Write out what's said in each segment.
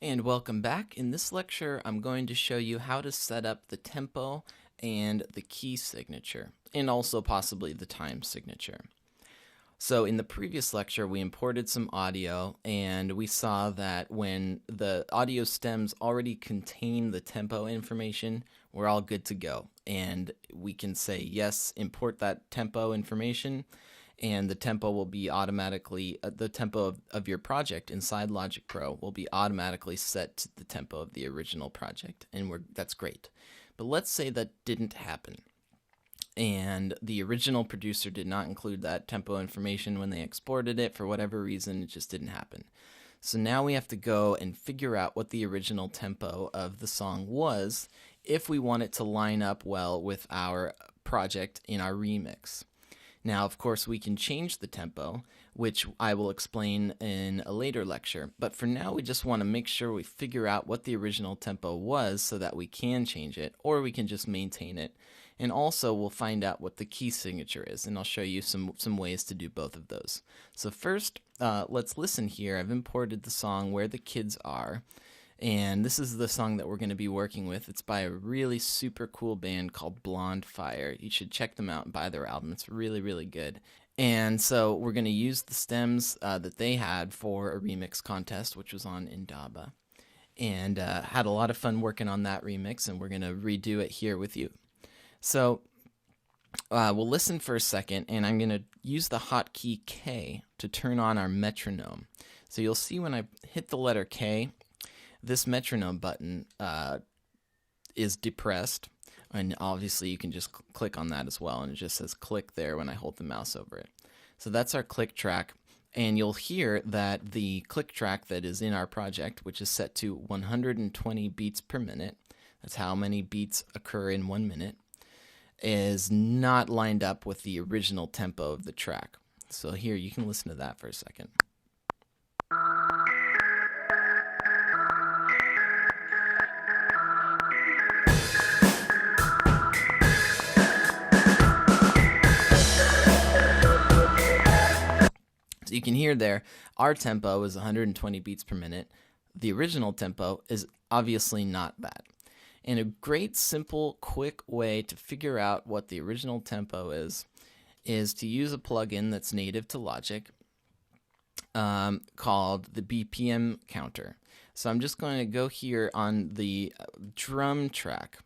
And welcome back. In this lecture, I'm going to show you how to set up the tempo and the key signature, and also possibly the time signature. So in the previous lecture, we imported some audio, and we saw that when the audio stems already contain the tempo information, we're all good to go. And we can say, yes, import that tempo information, and the tempo will be automatically, the tempo of your project inside Logic Pro will be automatically set to the tempo of the original project, and that's great. But let's say that didn't happen, and the original producer did not include that tempo information when they exported it. For whatever reason, it just didn't happen. So now we have to go and figure out what the original tempo of the song was if we want it to line up well with our project in our remix. Now, of course, we can change the tempo, which I will explain in a later lecture. But for now, we just want to make sure we figure out what the original tempo was so that we can change it, or we can just maintain it. And also, we'll find out what the key signature is, and I'll show you some ways to do both of those. So first, let's listen here. I've imported the song Where the Kids Are. And this is the song that we're going to be working with. It's by a really super cool band called Blonde Fire. You should check them out and buy their album. It's really, really good. And so we're going to use the stems that they had for a remix contest, which was on Indaba. And had a lot of fun working on that remix, and we're going to redo it here with you. So we'll listen for a second, and I'm going to use the hotkey K to turn on our metronome. So you'll see when I hit the letter K, this metronome button is depressed, and obviously you can just click on that as well, and it just says click there when I hold the mouse over it. So that's our click track, and you'll hear that the click track that is in our project, which is set to 120 beats per minute, that's how many beats occur in 1 minute, is not lined up with the original tempo of the track. So here, you can listen to that for a second. So you can hear there, our tempo is 120 beats per minute. The original tempo is obviously not that. And a great, simple, quick way to figure out what the original tempo is to use a plugin that's native to Logic called the BPM counter. So I'm just going to go here on the drum track.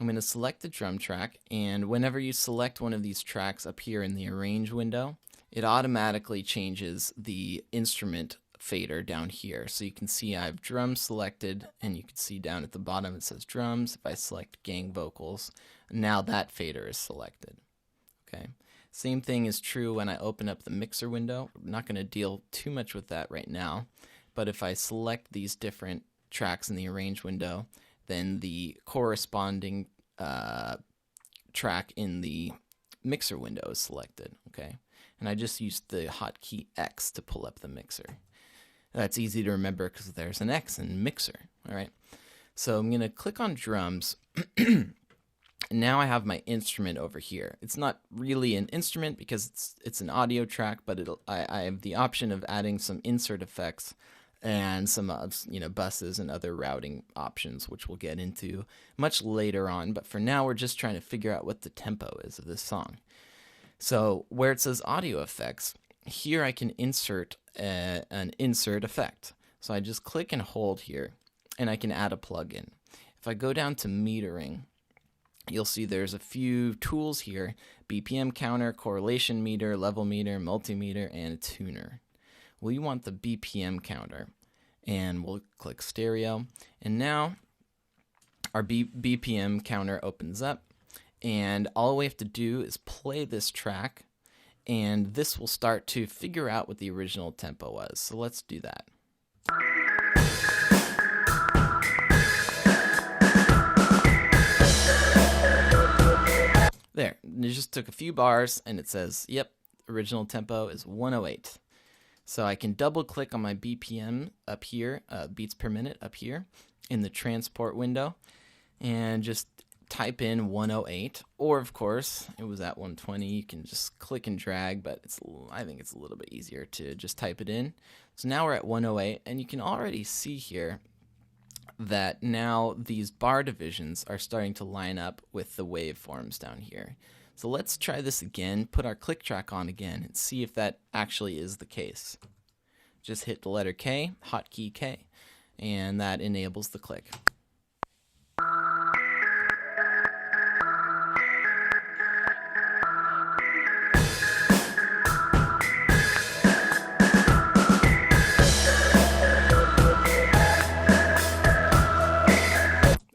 I'm going to select the drum track, and whenever you select one of these tracks up here in the Arrange window, it automatically changes the instrument fader down here. So you can see I have drums selected, and you can see down at the bottom it says drums. If I select gang vocals, now that fader is selected. Okay. Same thing is true when I open up the mixer window. I'm not going to deal too much with that right now, but if I select these different tracks in the Arrange window, then the corresponding track in the mixer window is selected. Okay. And I just used the hotkey X to pull up the mixer. That's easy to remember because there's an X in mixer. All right. So I'm going to click on drums. Now I have my instrument over here. It's not really an instrument because it's an audio track, but I have the option of adding some insert effects and some buses and other routing options, which we'll get into much later on. But for now, we're just trying to figure out what the tempo is of this song. So where it says audio effects, here I can insert an insert effect. So I just click and hold here, and I can add a plugin. If I go down to metering, you'll see there's a few tools here: BPM counter, correlation meter, level meter, multimeter, and a tuner. We want the BPM counter, and we'll click stereo. And now our BPM counter opens up, and all we have to do is play this track, and this will start to figure out what the original tempo was. So let's do that. There, it just took a few bars, and it says, yep, original tempo is 108. So I can double click on my BPM up here, beats per minute up here in the transport window, and just type in 108, or of course it was at 120. You can just click and drag, but I think it's a little bit easier to just type it in. So now we're at 108, and you can already see here that now these bar divisions are starting to line up with the waveforms down here. So let's try this again, put our click track on again, and see if that actually is the case. Just hit the letter K, hotkey K, and that enables the click.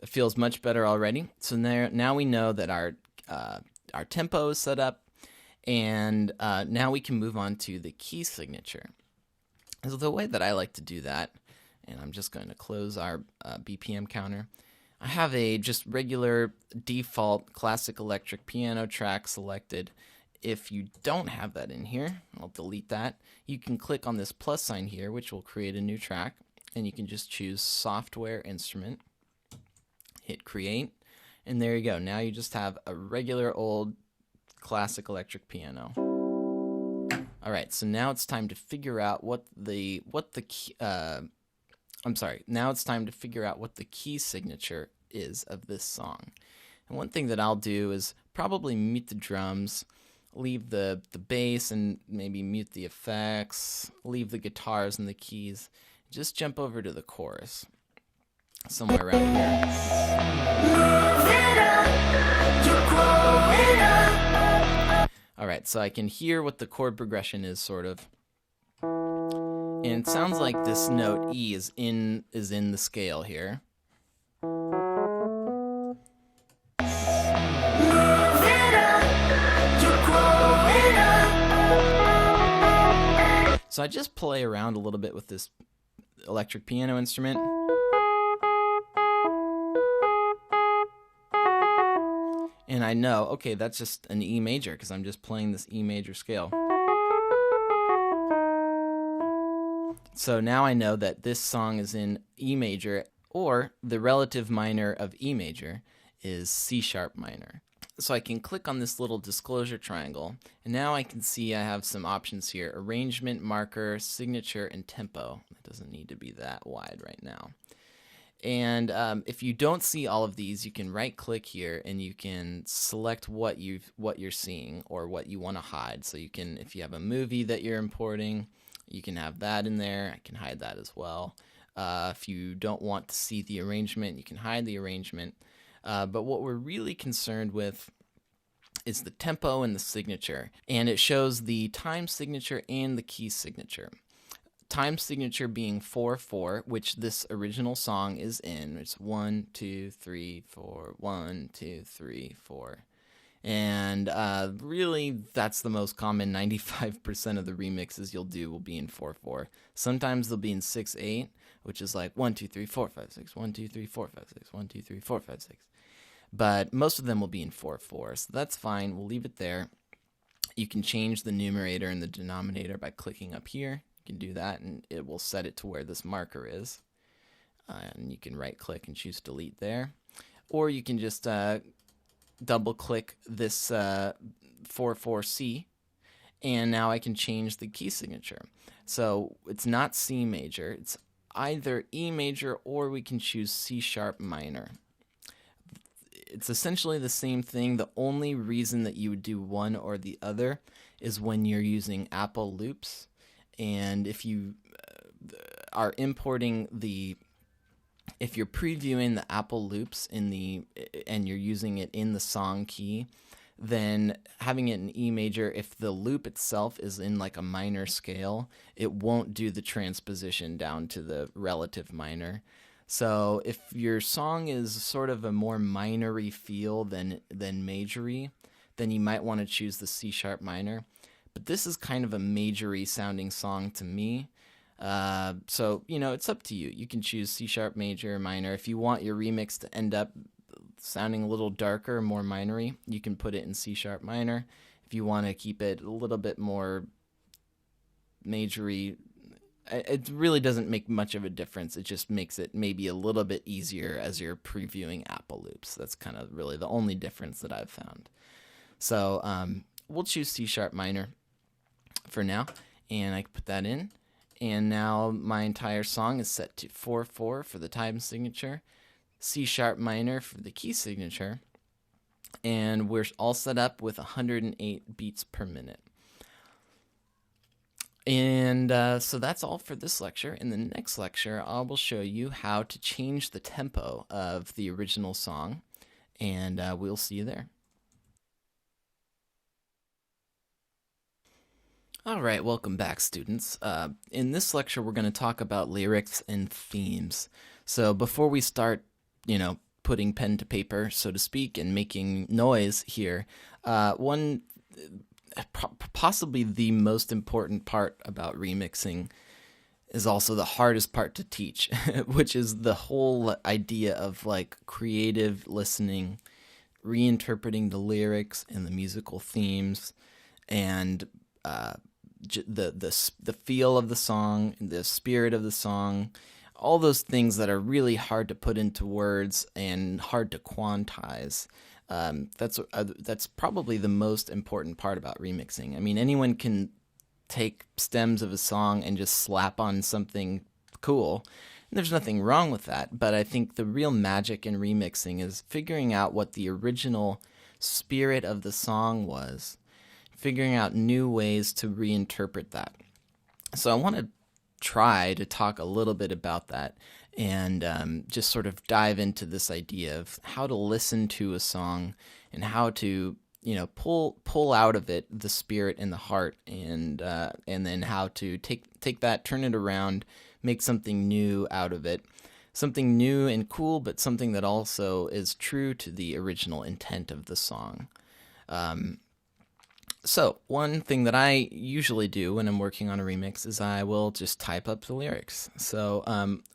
It feels much better already. So now we know that our tempo is set up, and now we can move on to the key signature. So the way that I like to do that, and I'm just going to close our BPM counter, I have a just regular default classic electric piano track selected. If you don't have that in here, I'll delete that. You can click on this plus sign here, which will create a new track, and you can just choose software instrument, hit create, and there you go. Now you just have a regular old classic electric piano. All right, so now it's time to figure out now it's time to figure out what the key signature is of this song. And one thing that I'll do is probably mute the drums, leave the bass and maybe mute the effects, leave the guitars and the keys, just jump over to the chorus. Somewhere around here. All right, so I can hear what the chord progression is, sort of. And it sounds like this note E is in the scale here. So I just play around a little bit with this electric piano instrument. And I know, okay, that's just an E major because I'm just playing this E major scale. So now I know that this song is in E major, or the relative minor of E major is C sharp minor. So I can click on this little disclosure triangle, and now I can see I have some options here: arrangement, marker, signature, and tempo. It doesn't need to be that wide right now. And if you don't see all of these, you can right click here and you can select what you're seeing or what you want to hide. So you can, if you have a movie that you're importing, you can have that in there. I can hide that as well. If you don't want to see the arrangement, you can hide the arrangement. But what we're really concerned with is the tempo and the signature. And it shows the time signature and the key signature. Time signature being 4/4, which this original song is in. It's 1, 2, 3, 4, 1, 2, 3, 4. And really, that's the most common. 95% of the remixes you'll do will be in 4/4. Sometimes they'll be in 6/8, which is like 1, 2, 3, 4, 5, 6, 1, 2, 3, 4, 5, 6, 1, 2, 3, 4, 5, 6. But most of them will be in 4/4, so that's fine. We'll leave it there. You can change the numerator and the denominator by clicking up here. You can do that, and it will set it to where this marker is. And you can right-click and choose delete there. Or you can just double-click this 4/4C, and now I can change the key signature. So it's not C major. It's either E major, or we can choose C sharp minor. It's essentially the same thing. The only reason that you would do one or the other is when you're using Apple loops. And if you are importing if you're previewing the Apple loops and you're using it in the song key, then having it in E major, if the loop itself is in like a minor scale, it won't do the transposition down to the relative minor. So if your song is sort of a more minory feel than majory, then you might want to choose the C sharp minor. But this is kind of a majory sounding song to me. So, it's up to you. You can choose C sharp major or minor. If you want your remix to end up sounding a little darker, more minory, you can put it in C sharp minor. If you want to keep it a little bit more majory, it really doesn't make much of a difference. It just makes it maybe a little bit easier as you're previewing Apple loops. That's kind of really the only difference that I've found. So we'll choose C sharp minor for now, and I can put that in, and now my entire song is set to 4/4 for the time signature, C sharp minor for the key signature, and we're all set up with 108 beats per minute. And so that's all for this lecture. In the next lecture, I will show you how to change the tempo of the original song, and we'll see you there. All right, welcome back, students. In this lecture, we're going to talk about lyrics and themes. So before we start, putting pen to paper, so to speak, and making noise here, possibly the most important part about remixing is also the hardest part to teach, which is the whole idea of like creative listening, reinterpreting the lyrics and the musical themes, and the feel of the song, the spirit of the song, all those things that are really hard to put into words and hard to quantize. That's probably the most important part about remixing. I mean, anyone can take stems of a song and just slap on something cool. And there's nothing wrong with that, but I think the real magic in remixing is figuring out what the original spirit of the song was, figuring out new ways to reinterpret that. So I want to try to talk a little bit about that and just sort of dive into this idea of how to listen to a song and how to pull out of it the spirit and the heart, and then how to take that, turn it around, make something new out of it, something new and cool, but something that also is true to the original intent of the song. So one thing that I usually do when I'm working on a remix is I will just type up the lyrics. So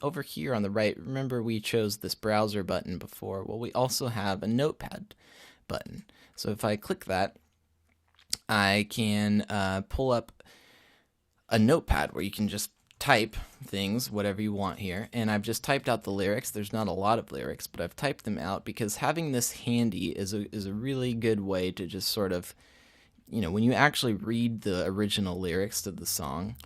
over here on the right, remember we chose this browser button before. Well, we also have a notepad button. So if I click that, I can pull up a notepad where you can just type things, whatever you want here. And I've just typed out the lyrics. There's not a lot of lyrics, but I've typed them out because having this handy is a really good way to just sort of, when you actually read the original lyrics to the song,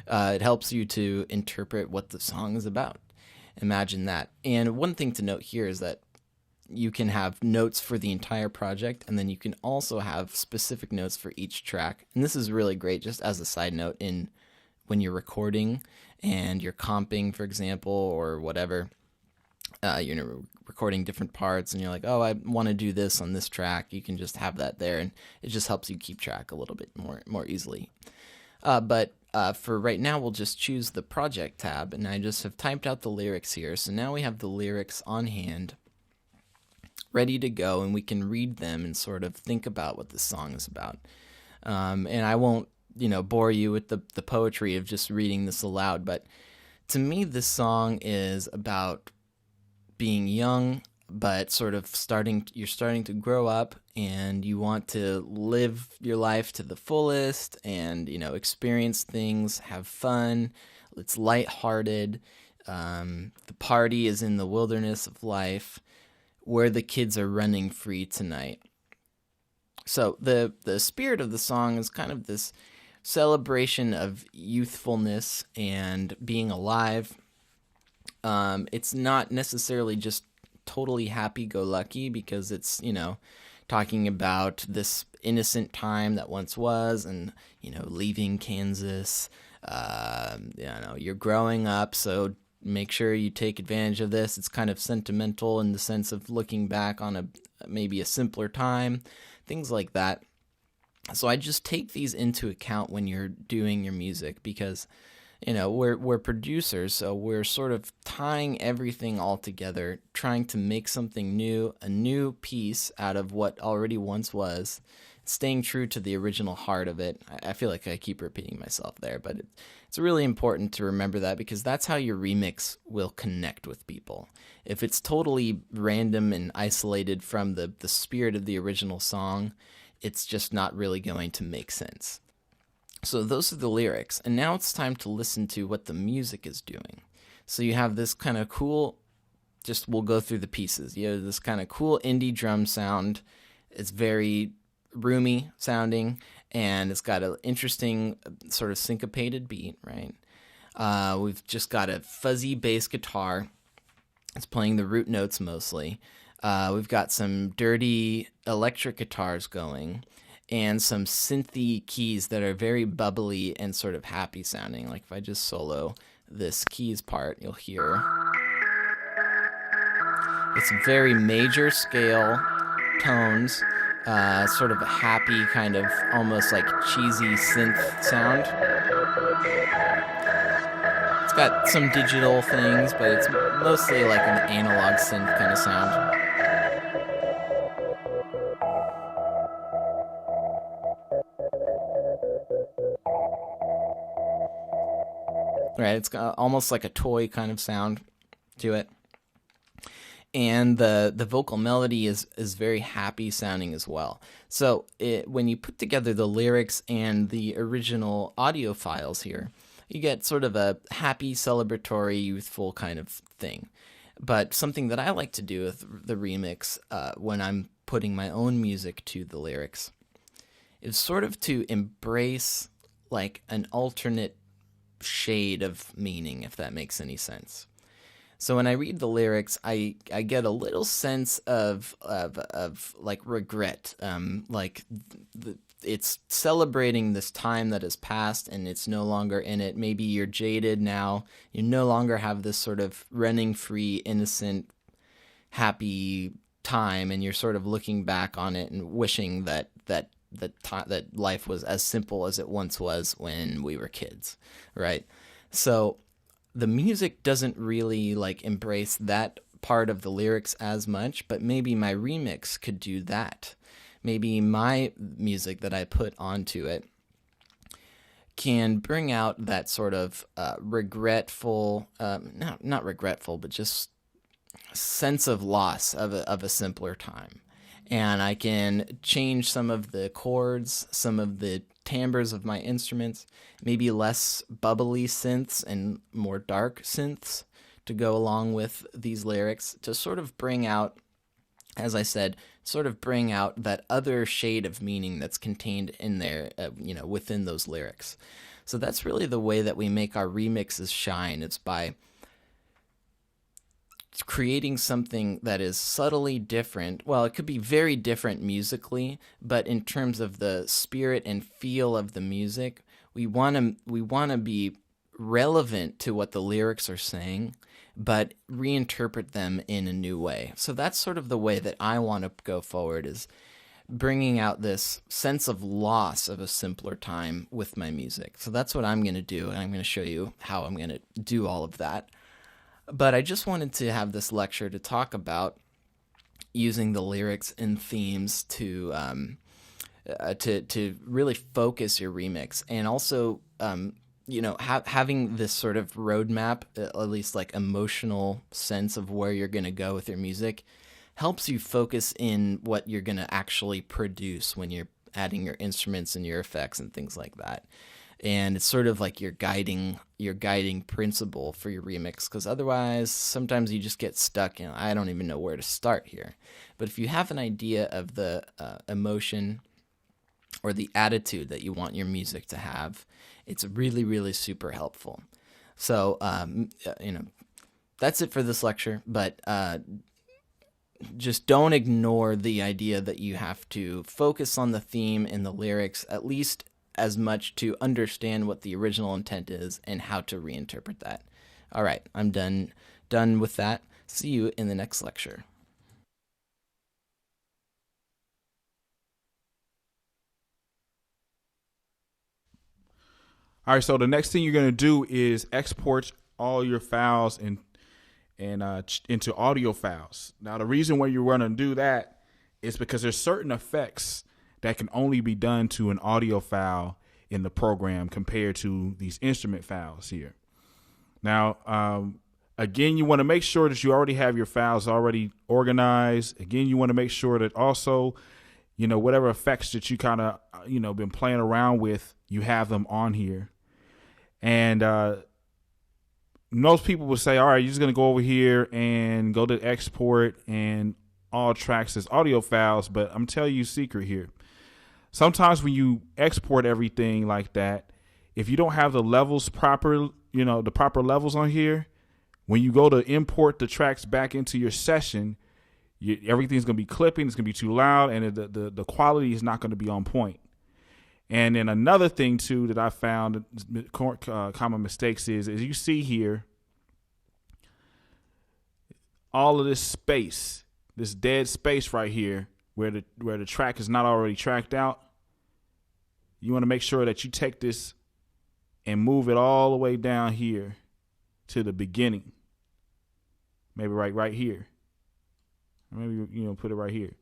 it helps you to interpret what the song is about. Imagine that. And one thing to note here is that you can have notes for the entire project, and then you can also have specific notes for each track. And this is really great, just as a side note, when you're recording and you're comping, for example, or whatever. You're recording different parts and you're like, oh, I want to do this on this track. You can just have that there, and it just helps you keep track a little bit more easily. But for right now, we'll just choose the project tab, and I just have typed out the lyrics here. So now we have the lyrics on hand, ready to go, and we can read them and sort of think about what the song is about. And I won't, bore you with the poetry of just reading this aloud, but to me, this song is about being young, but sort of you're starting to grow up, and you want to live your life to the fullest and, experience things, have fun. It's lighthearted. The party is in the wilderness of life where the kids are running free tonight. So the spirit of the song is kind of this celebration of youthfulness and being alive. It's not necessarily just totally happy-go-lucky, because it's, talking about this innocent time that once was, and, leaving Kansas. You're growing up, so make sure you take advantage of this. It's kind of sentimental in the sense of looking back on maybe a simpler time, things like that. So I just take these into account when you're doing your music, because we're producers, so we're sort of tying everything all together, trying to make something new, a new piece out of what already once was, staying true to the original heart of it. I feel like I keep repeating myself there, but it's really important to remember that, because that's how your remix will connect with people. If it's totally random and isolated from the spirit of the original song, it's just not really going to make sense. So those are the lyrics, and now it's time to listen to what the music is doing. So you have this kind of cool, we'll go through the pieces. You have this kind of cool indie drum sound. It's very roomy sounding, and it's got an interesting sort of syncopated beat, right? We've just got a fuzzy bass guitar. It's playing the root notes mostly. We've got some dirty electric guitars going and some synthy keys that are very bubbly and sort of happy sounding. Like if I just solo this keys part, you'll hear it's very major scale tones, sort of a happy kind of almost like cheesy synth sound. It's got some digital things, but it's mostly like an analog synth kind of sound. Right, it's got almost like a toy kind of sound to it. And the vocal melody is very happy sounding as well. So when you put together the lyrics and the original audio files here, you get sort of a happy, celebratory, youthful kind of thing. But something that I like to do with the remix when I'm putting my own music to the lyrics is sort of to embrace like an alternate shade of meaning, if that makes any sense. So when I read the lyrics, I get a little sense of like regret, it's celebrating this time that has passed and it's no longer in it. Maybe you're jaded now. You no longer have this sort of running free, innocent, happy time, and you're sort of looking back on it and wishing that life was as simple as it once was when we were kids, right? So the music doesn't really like embrace that part of the lyrics as much, but maybe my remix could do that. Maybe my music that I put onto it can bring out that sort of regretful, not regretful, but just sense of loss of a simpler time. And I can change some of the chords, some of the timbres of my instruments, maybe less bubbly synths and more dark synths to go along with these lyrics to sort of bring out, as I said, sort of bring out that other shade of meaning that's contained in there, within those lyrics. So that's really the way that we make our remixes shine. It's by creating something that is subtly different. Well, it could be very different musically, but in terms of the spirit and feel of the music, we want to be relevant to what the lyrics are saying, but reinterpret them in a new way. So that's sort of the way that I want to go forward, is bringing out this sense of loss of a simpler time with my music. So that's what I'm going to do, and I'm going to show you how I'm going to do all of that. But I just wanted to have this lecture to talk about using the lyrics and themes to really focus your remix, and also having this sort of roadmap, at least like emotional sense of where you're going to go with your music, helps you focus in what you're going to actually produce when you're adding your instruments and your effects and things like that. And it's sort of like your guiding principle for your remix, because otherwise sometimes you just get stuck. I don't even know where to start here. But if you have an idea of the emotion or the attitude that you want your music to have, it's really, really super helpful. So, that's it for this lecture, but just don't ignore the idea that you have to focus on the theme and the lyrics, at least as much to understand what the original intent is and how to reinterpret that. All right, I'm done with that. See you in the next lecture. All right, so the next thing you're going to do is export all your files into audio files. Now, the reason why you're going to do that is because there's certain effects that can only be done to an audio file in the program compared to these instrument files here. Now, again, you want to make sure that you already have your files already organized. Again, you want to make sure that also, whatever effects that you kind of, been playing around with, you have them on here. And most people will say, all right, you're just going to go over here and go to export and all tracks as audio files. But I'm telling you a secret here. Sometimes when you export everything like that, if you don't have the levels proper, the proper levels on here, when you go to import the tracks back into your session, everything's going to be clipping. It's going to be too loud, and the quality is not going to be on point. And then another thing, too, that I found common mistakes is you see here, all of this space, this dead space right here where the track is not already tracked out. You want to make sure that you take this and move it all the way down here to the beginning. Maybe right here. Maybe, put it right here.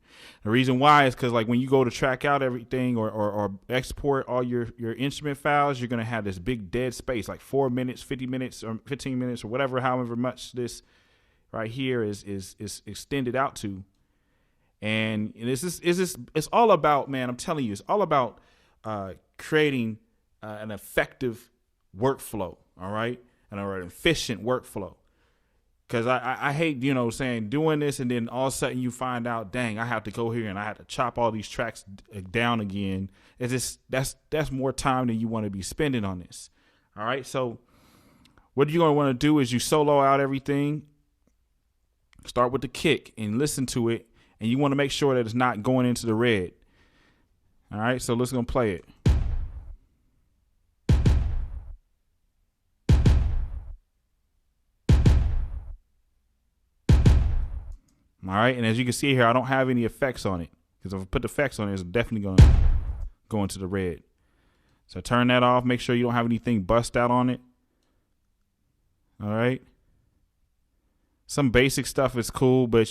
The reason why is because, like, when you go to track out everything or export all your instrument files, you're going to have this big dead space, like 4 minutes, 50 minutes, or 15 minutes, or whatever, however much this right here is extended out to. And it's all about, man, I'm telling you, it's all about creating an effective workflow, all right? And an efficient workflow. Because I hate, doing this and then all of a sudden you find out, dang, I have to go here and I have to chop all these tracks down again. It's just, that's more time than you want to be spending on this. All right. So what you're going to want to do is you solo out everything. Start with the kick and listen to it. And you want to make sure that it's not going into the red. All right. So let's go play it. All right, and as you can see here, I don't have any effects on it because if I put the effects on it, it's definitely going to go into the red. So turn that off. Make sure you don't have anything bust out on it. All right. Some basic stuff is cool, but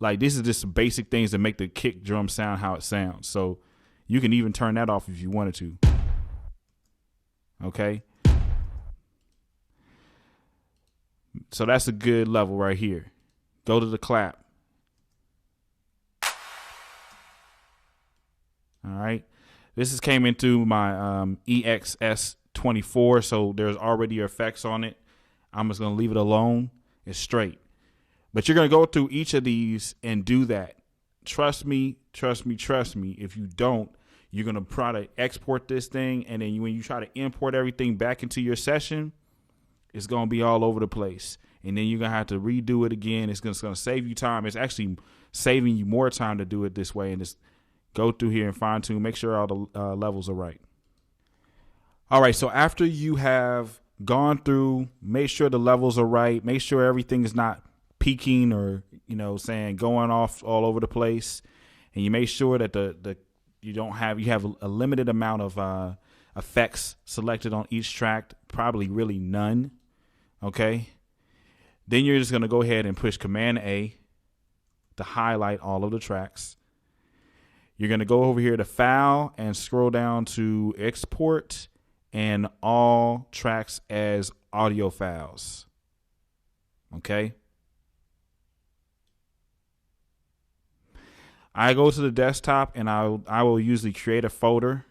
like this is just some basic things that make the kick drum sound how it sounds. So you can even turn that off if you wanted to. Okay. So that's a good level right here. Go to the clap. All right. This came into my EXS24, so there's already effects on it. I'm just going to leave it alone. It's straight. But you're going to go through each of these and do that. Trust me. If you don't, you're going to try to export this thing, and then when you try to import everything back into your session, it's going to be all over the place. And then you're going to have to redo it again. It's going to save you time. It's actually saving you more time to do it this way. And just go through here and fine tune. Make sure all the levels are right. All right. So after you have gone through, make sure the levels are right. Make sure everything is not peaking or, going off all over the place. And you make sure that you have a limited amount of effects selected on each track. Probably really none. Okay. Then you're just going to go ahead and push Command A to highlight all of the tracks. You're going to go over here to File and scroll down to Export and all tracks as audio files. Okay. I go to the desktop and I will usually create a folder.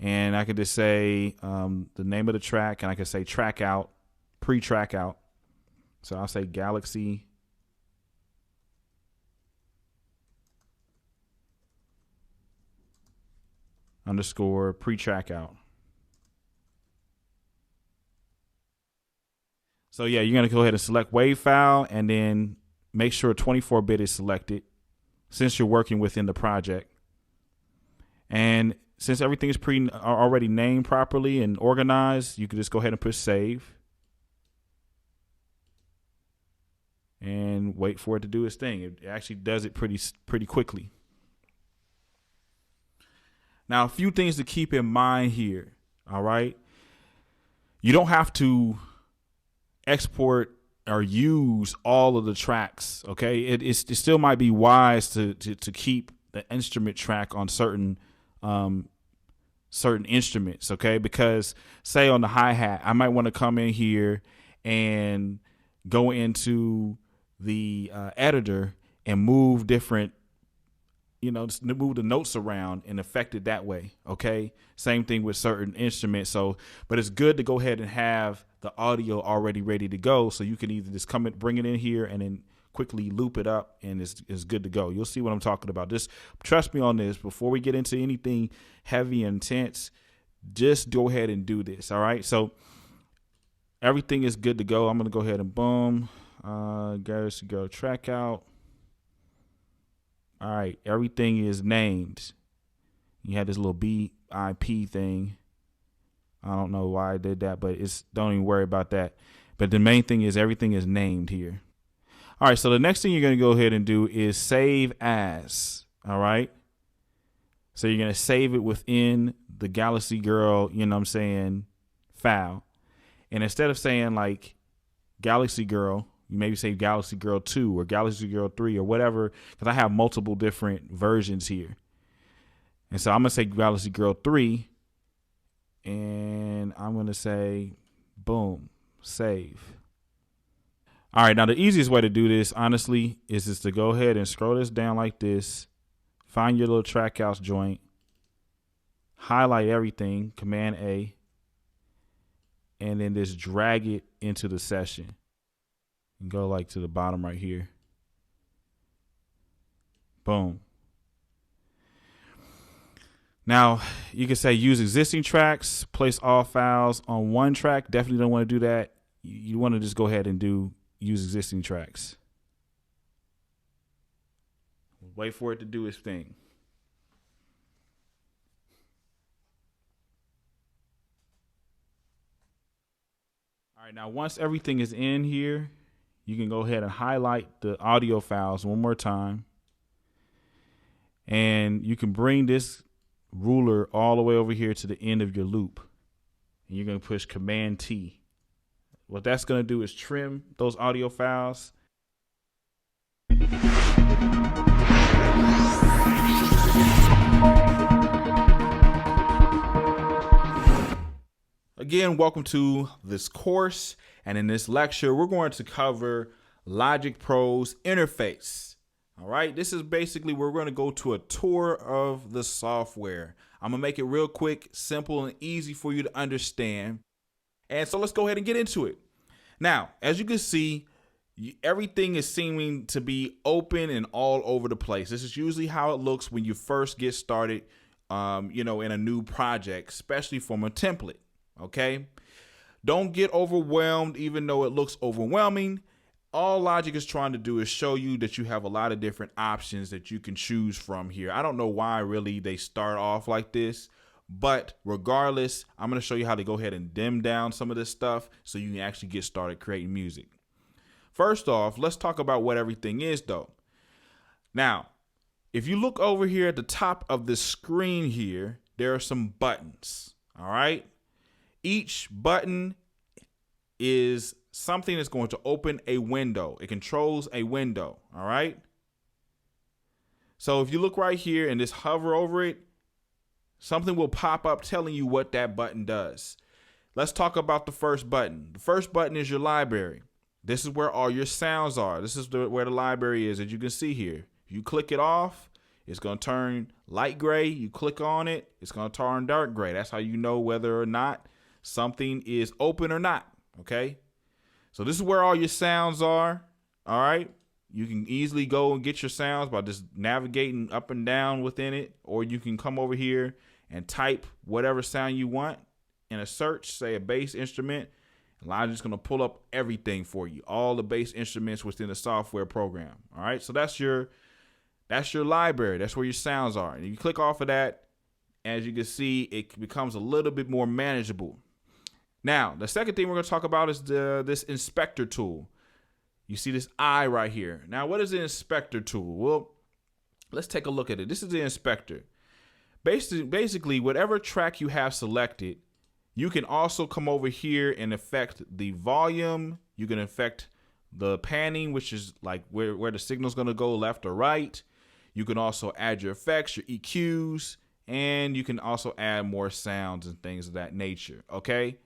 And I could just say the name of the track, and I could say track out, pre-track out. So I'll say Galaxy _ pre-track out. So yeah, you're going to go ahead and select wave file and then make sure 24-bit is selected since you're working within the project. And since everything is already named properly and organized, you can just go ahead and push save. And wait for it to do its thing. It actually does it pretty quickly. Now, a few things to keep in mind here. All right. You don't have to export or use all of the tracks. Okay. It still might be wise to keep the instrument track on certain instruments. Okay. Because say on the hi-hat, I might want to come in here and go into the editor and move different, move the notes around and affect it that way. Okay. Same thing with certain instruments. So, but it's good to go ahead and have the audio already ready to go. So you can either just come and bring it in here and then quickly loop it up and it's good to go. You'll see what I'm talking about. Just trust me on this. Before we get into anything heavy and intense, just go ahead and do this. All right. So everything is good to go. I'm going to go ahead and boom. Galaxy Girl track out. All right. Everything is named. You had this little BIP thing. I don't know why I did that, but don't even worry about that. But the main thing is everything is named here. All right, so the next thing you're going to go ahead and do is save as. All right. So you're going to save it within the Galaxy Girl, file. And instead of saying like Galaxy Girl, you maybe say Galaxy Girl 2 or Galaxy Girl 3 or whatever, because I have multiple different versions here. And so I'm going to say Galaxy Girl 3. And I'm going to say, boom, save. All right, now the easiest way to do this, honestly, is just to go ahead and scroll this down like this. Find your little track house joint. Highlight everything, Command A. And then just drag it into the session. And go like to the bottom right here. Boom. Now, you can say use existing tracks, place all files on one track. Definitely don't want to do that. You want to just go ahead and use existing tracks. Wait for it to do its thing. All right, now once everything is in here, you can go ahead and highlight the audio files one more time. And you can bring this ruler all the way over here to the end of your loop. And you're going to push Command T. What that's going to do is trim those audio files. Again, welcome to this course. And in this lecture, we're going to cover Logic Pro's interface. All right, this is basically where we're going to go to a tour of the software. I'm going to make it real quick, simple, and easy for you to understand. And so let's go ahead and get into it. Now, as you can see, everything is seeming to be open and all over the place. This is usually how it looks when you first get started, in a new project, especially from a template. Okay, don't get overwhelmed, even though it looks overwhelming. All Logic is trying to do is show you that you have a lot of different options that you can choose from here. I don't know why really they start off like this, but regardless, I'm going to show you how to go ahead and dim down some of this stuff so you can actually get started creating music. First off, let's talk about what everything is though. Now, if you look over here at the top of the screen here, there are some buttons. All right. Each button is something that's going to open a window. It controls a window. All right. So if you look right here and just hover over it, something will pop up telling you what that button does. Let's talk about the first button. The first button is your library. This is where all your sounds are. This is where the library is, as you can see here. If you click it off, it's going to turn light gray. You click on it, it's going to turn dark gray. That's how you know whether or not something is open or not. Okay. So this is where all your sounds are. All right. You can easily go and get your sounds by just navigating up and down within it, or you can come over here and type whatever sound you want in a search, say a bass instrument. Logic's going to pull up everything for you, all the bass instruments within the software program. All right. So that's your library. That's where your sounds are. And you click off of that, as you can see, it becomes a little bit more manageable. Now, the second thing we're going to talk about is this inspector tool. You see this eye right here. Now, what is the inspector tool? Well, let's take a look at it. This is the inspector. Basically, whatever track you have selected, you can also come over here and affect the volume. You can affect the panning, which is like where the signal is going to go left or right. You can also add your effects, your EQs, and you can also add more sounds and things of that nature. Okay.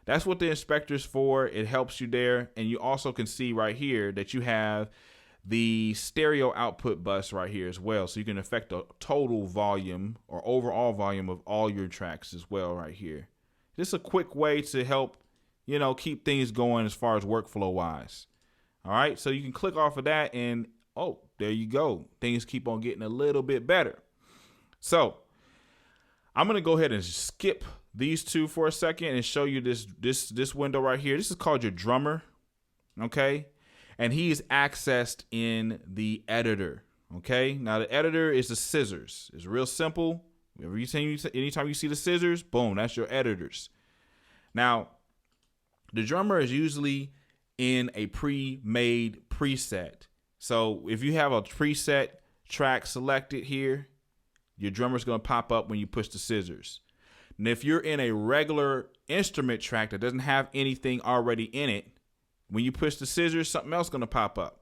That's what the inspector is for. It helps you there. And you also can see right here that you have the stereo output bus right here as well. So you can affect the total volume or overall volume of all your tracks as well right here. Just a quick way to help, keep things going as far as workflow wise. All right. So you can click off of that and, oh, there you go. Things keep on getting a little bit better. So I'm going to go ahead and skip these two for a second and show you this window right here. This is called your drummer, okay? And he is accessed in the editor, okay? Now the editor is the scissors. It's real simple. Anytime you see the scissors, boom, that's your editors. Now, the drummer is usually in a pre-made preset. So if you have a preset track selected here, your drummer is going to pop up when you push the scissors. And if you're in a regular instrument track that doesn't have anything already in it, when you push the scissors, something else is going to pop up.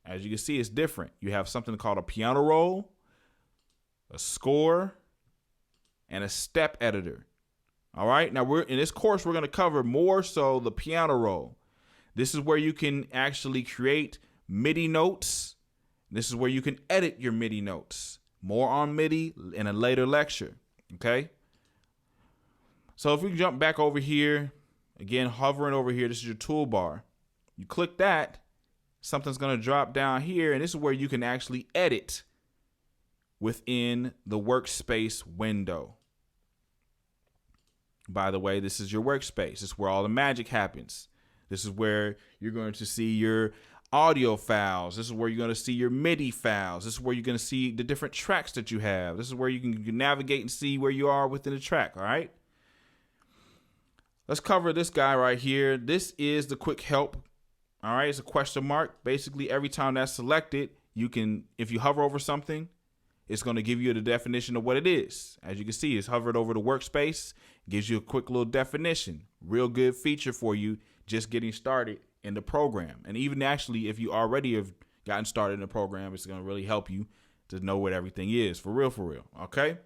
As you can see, it's different. You have something called a piano roll, a score, and a step editor. All right. Now in this course, we're going to cover more so the piano roll. This is where you can actually create MIDI notes. This is where you can edit your MIDI notes. More on MIDI in a later lecture. Okay. So if we jump back over here, again, hovering over here, this is your toolbar. You click that, something's going to drop down here, and this is where you can actually edit within the workspace window. By the way, this is your workspace. This is where all the magic happens. This is where you're going to see your audio files. This is where you're going to see your MIDI files. This is where you're going to see the different tracks that you have. This is where you can navigate and see where you are within the track, all right? Let's cover this guy right here. This is the quick help. All right, it's a question mark. Basically, every time that's selected, you can, if you hover over something, it's going to give you the definition of what it is. As you can see, it's hovered over the workspace, gives you a quick little definition. Real good feature for you just getting started in the program. And even actually, if you already have gotten started in the program, it's going to really help you to know what everything is for real. Okay.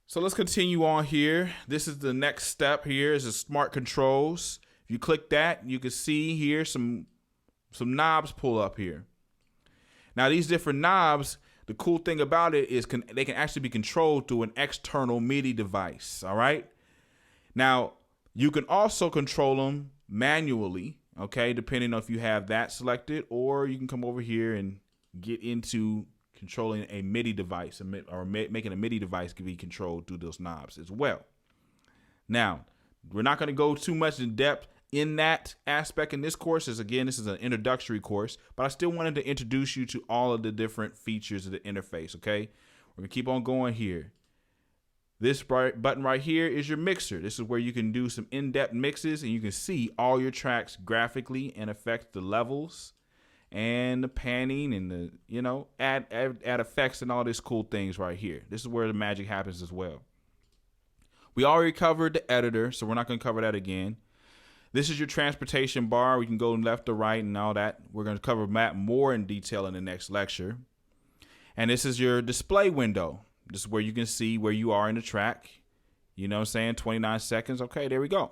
So let's continue on here. This is the next step here is the smart controls. If you click that, you can see here some knobs pull up here. Now these different knobs, the cool thing about it is they can actually be controlled through an external MIDI device. All right. Now you can also control them manually. Okay. Depending on if you have that selected, or you can come over here and get into controlling a MIDI device or making a MIDI device can be controlled through those knobs as well. Now, we're not going to go too much in depth in that aspect in this course, as again, this is an introductory course, but I still wanted to introduce you to all of the different features of the interface, okay? We're going to keep on going here. This button right here is your mixer. This is where you can do some in-depth mixes, and you can see all your tracks graphically and affect the levels and the panning and the, add effects and all these cool things right here. This is where the magic happens as well. We already covered the editor, so we're not going to cover that again. This is your transportation bar. We can go left to right and all that. We're going to cover that more in detail in the next lecture. And this is your display window. This is where you can see where you are in the track. You know what I'm saying? 29 seconds. Okay, there we go.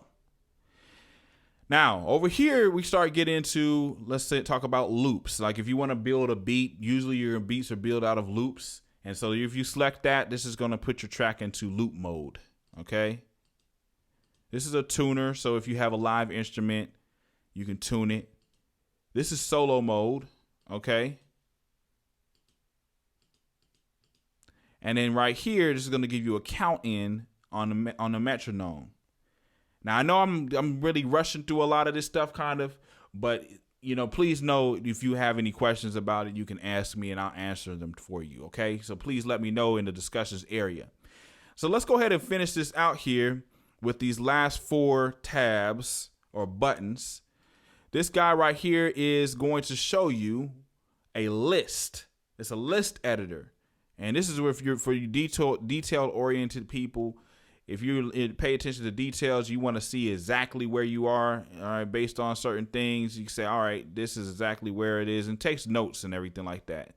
Now, over here, we start getting into, let's say, talk about loops. Like if you want to build a beat, usually your beats are built out of loops. And so if you select that, this is going to put your track into loop mode. Okay. This is a tuner. So if you have a live instrument, you can tune it. This is solo mode. Okay. And then right here, this is going to give you a count in on the metronome. Now, I know I'm really rushing through a lot of this stuff kind of, but, please know if you have any questions about it, you can ask me and I'll answer them for you. Okay. So please let me know in the discussions area. So let's go ahead and finish this out here with these last 4 tabs or buttons. This guy right here is going to show you a list. It's a list editor. And this is where for you detailed oriented people, if you pay attention to details, you want to see exactly where you are, all right, based on certain things. You can say, all right, this is exactly where it is, and takes notes and everything like that.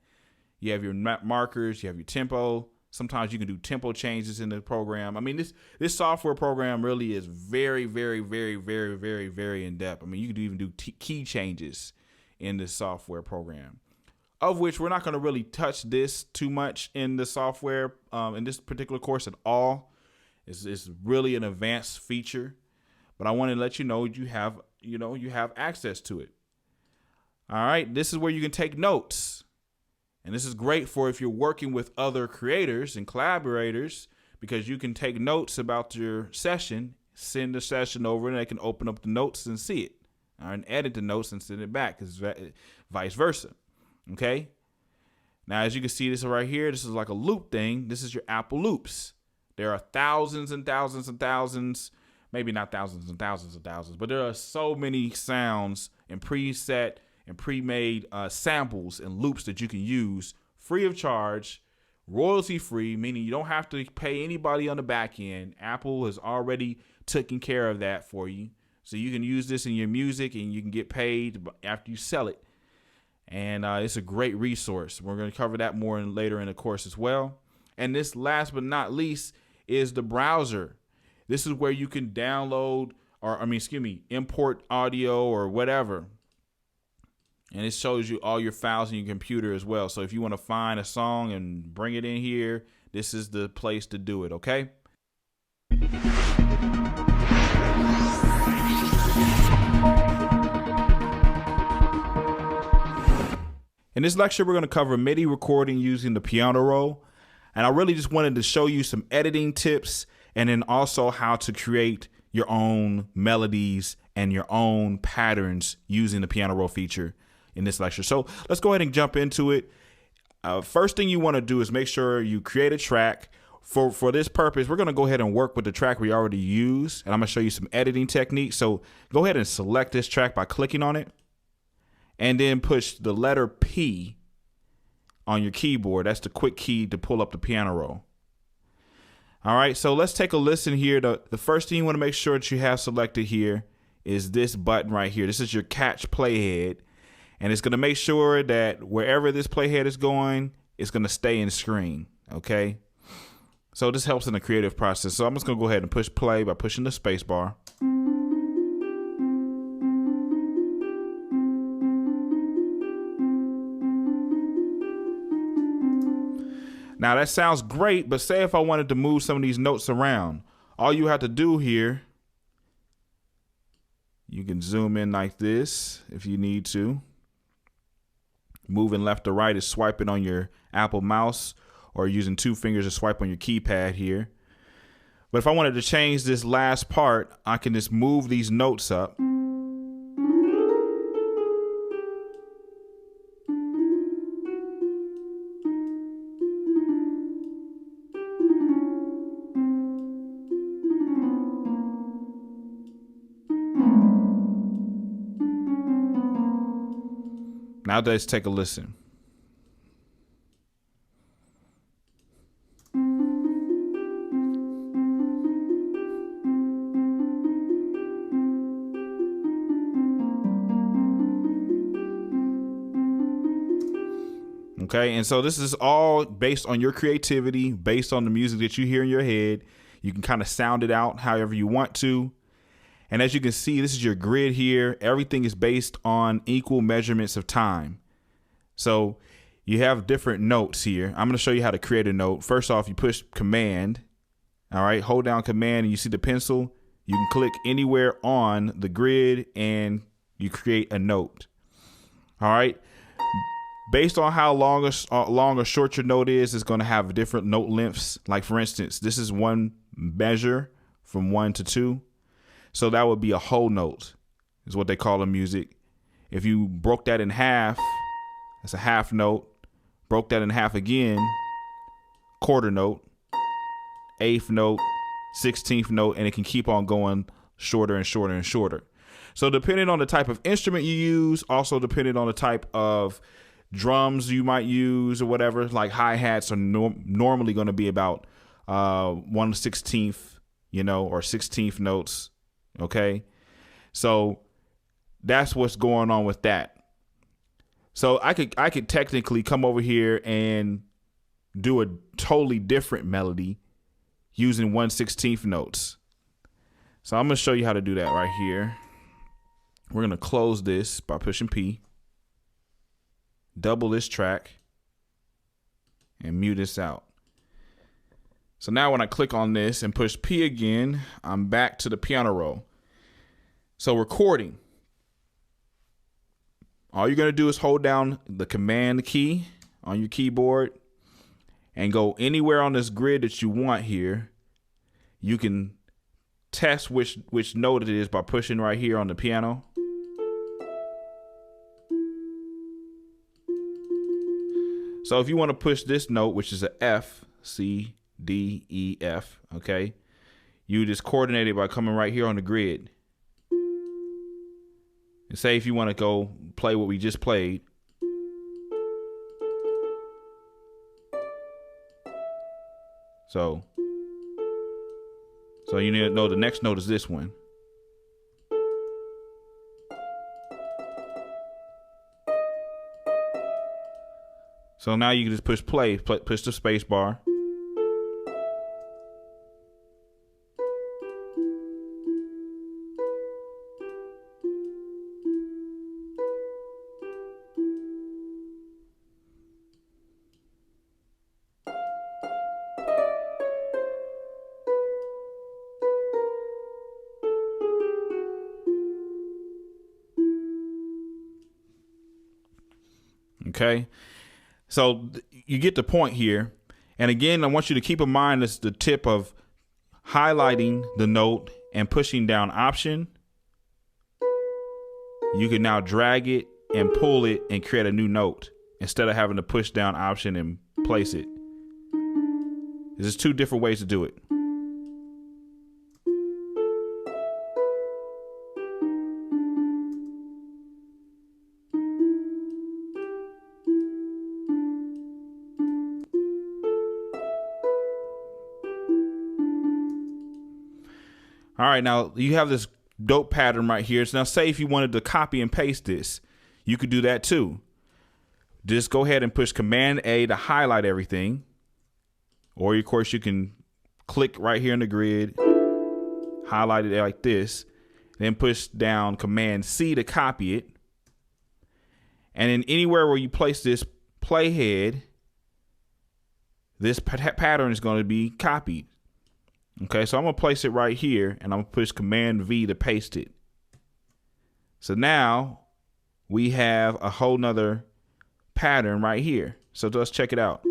You have your markers, you have your tempo. Sometimes you can do tempo changes in the program. I mean, this software program really is very, very, very, very, very, very in depth. I mean, you can even do key changes in this software program, of which we're not going to really touch this too much in the software in this particular course at all. It's really an advanced feature, but I want to let you know you have access to it. All right, this is where you can take notes. And this is great for if you're working with other creators and collaborators, because you can take notes about your session, send the session over, and they can open up the notes and see it, and edit the notes and send it back. It's vice versa. Okay. Now, as you can see, this right here, this is like a loop thing. This is your Apple loops. There are thousands and thousands and thousands, maybe not thousands and thousands and thousands, but there are so many sounds and preset and pre-made samples and loops that you can use free of charge, royalty free, meaning you don't have to pay anybody on the back end. Apple has already taken care of that for you. So you can use this in your music and you can get paid after you sell it. And it's a great resource. We're going to cover that more later in the course as well. And this, last but not least, is the browser. This is where you can download import audio or whatever. And it shows you all your files in your computer as well. So if you want to find a song and bring it in here, this is the place to do it, okay? In this lecture, we're going to cover MIDI recording using the piano roll. And I really just wanted to show you some editing tips and then also how to create your own melodies and your own patterns using the piano roll feature in this lecture. So let's go ahead and jump into it. First thing you want to do is make sure you create a track. For this purpose, we're going to go ahead and work with the track we already use. And I'm going to show you some editing techniques. So go ahead and select this track by clicking on it. And then push the letter P on your keyboard. That's the quick key to pull up the piano roll. All right, so let's take a listen here. The first thing you want to make sure that you have selected here is this button right here. This is your catch playhead. And it's going to make sure that wherever this playhead is going, it's going to stay in the screen, okay? So this helps in the creative process. So I'm just going to go ahead and push play by pushing the space bar. Now that sounds great, but say if I wanted to move some of these notes around, all you have to do here, you can zoom in like this if you need to. Moving left to right is swiping on your Apple mouse or using two fingers to swipe on your keypad here. But if I wanted to change this last part, I can just move these notes up. Now let's take a listen. Okay, and so this is all based on your creativity, based on the music that you hear in your head. You can kind of sound it out however you want to. And as you can see, this is your grid here. Everything is based on equal measurements of time. So you have different notes here. I'm going to show you how to create a note. First off, you push Command. All right, hold down Command and you see the pencil. You can click anywhere on the grid and you create a note. All right. Based on how long or short your note is, it's going to have different note lengths. Like, for instance, this is one measure from 1 to 2. So that would be a whole note, is what they call in music. If you broke that in half, that's a half note. Broke that in half again, quarter note, eighth note, 16th note, and it can keep on going shorter and shorter and shorter. So depending on the type of instrument you use, also depending on the type of drums you might use or whatever, like hi-hats are normally going to be about 1/16th, or 16th notes. Okay, so that's what's going on with that. So I could technically come over here and do a totally different melody using 1/16th notes. So I'm going to show you how to do that right here. We're going to close this by pushing P, double this track, and mute this out. So now when I click on this and push P again, I'm back to the piano roll. So recording. All you're going to do is hold down the Command key on your keyboard and go anywhere on this grid that you want here. you can test which note it is by pushing right here on the piano. So if you want to push this note, which is a F, C, D, E, F, okay, you just coordinate it by coming right here on the grid. And say if you want to go play what we just played. So you need to know the next note is this one. So now you can just push play, push the space bar. Okay, so you get the point here. And again, I want you to keep in mind this the tip of highlighting the note and pushing down Option. You can now drag it and pull it and create a new note instead of having to push down Option and place it. There's two different ways to do it. All right, now you have this dope pattern right here. So now say if you wanted to copy and paste this, you could do that too. Just go ahead and push Command A to highlight everything. Or of course you can click right here in the grid, highlight it like this, then push down Command C to copy it. And then anywhere where you place this playhead, this pattern is going to be copied. Okay, so I'm going to place it right here, and I'm going to push Command V to paste it. So now we have a whole nother pattern right here. So let's check it out.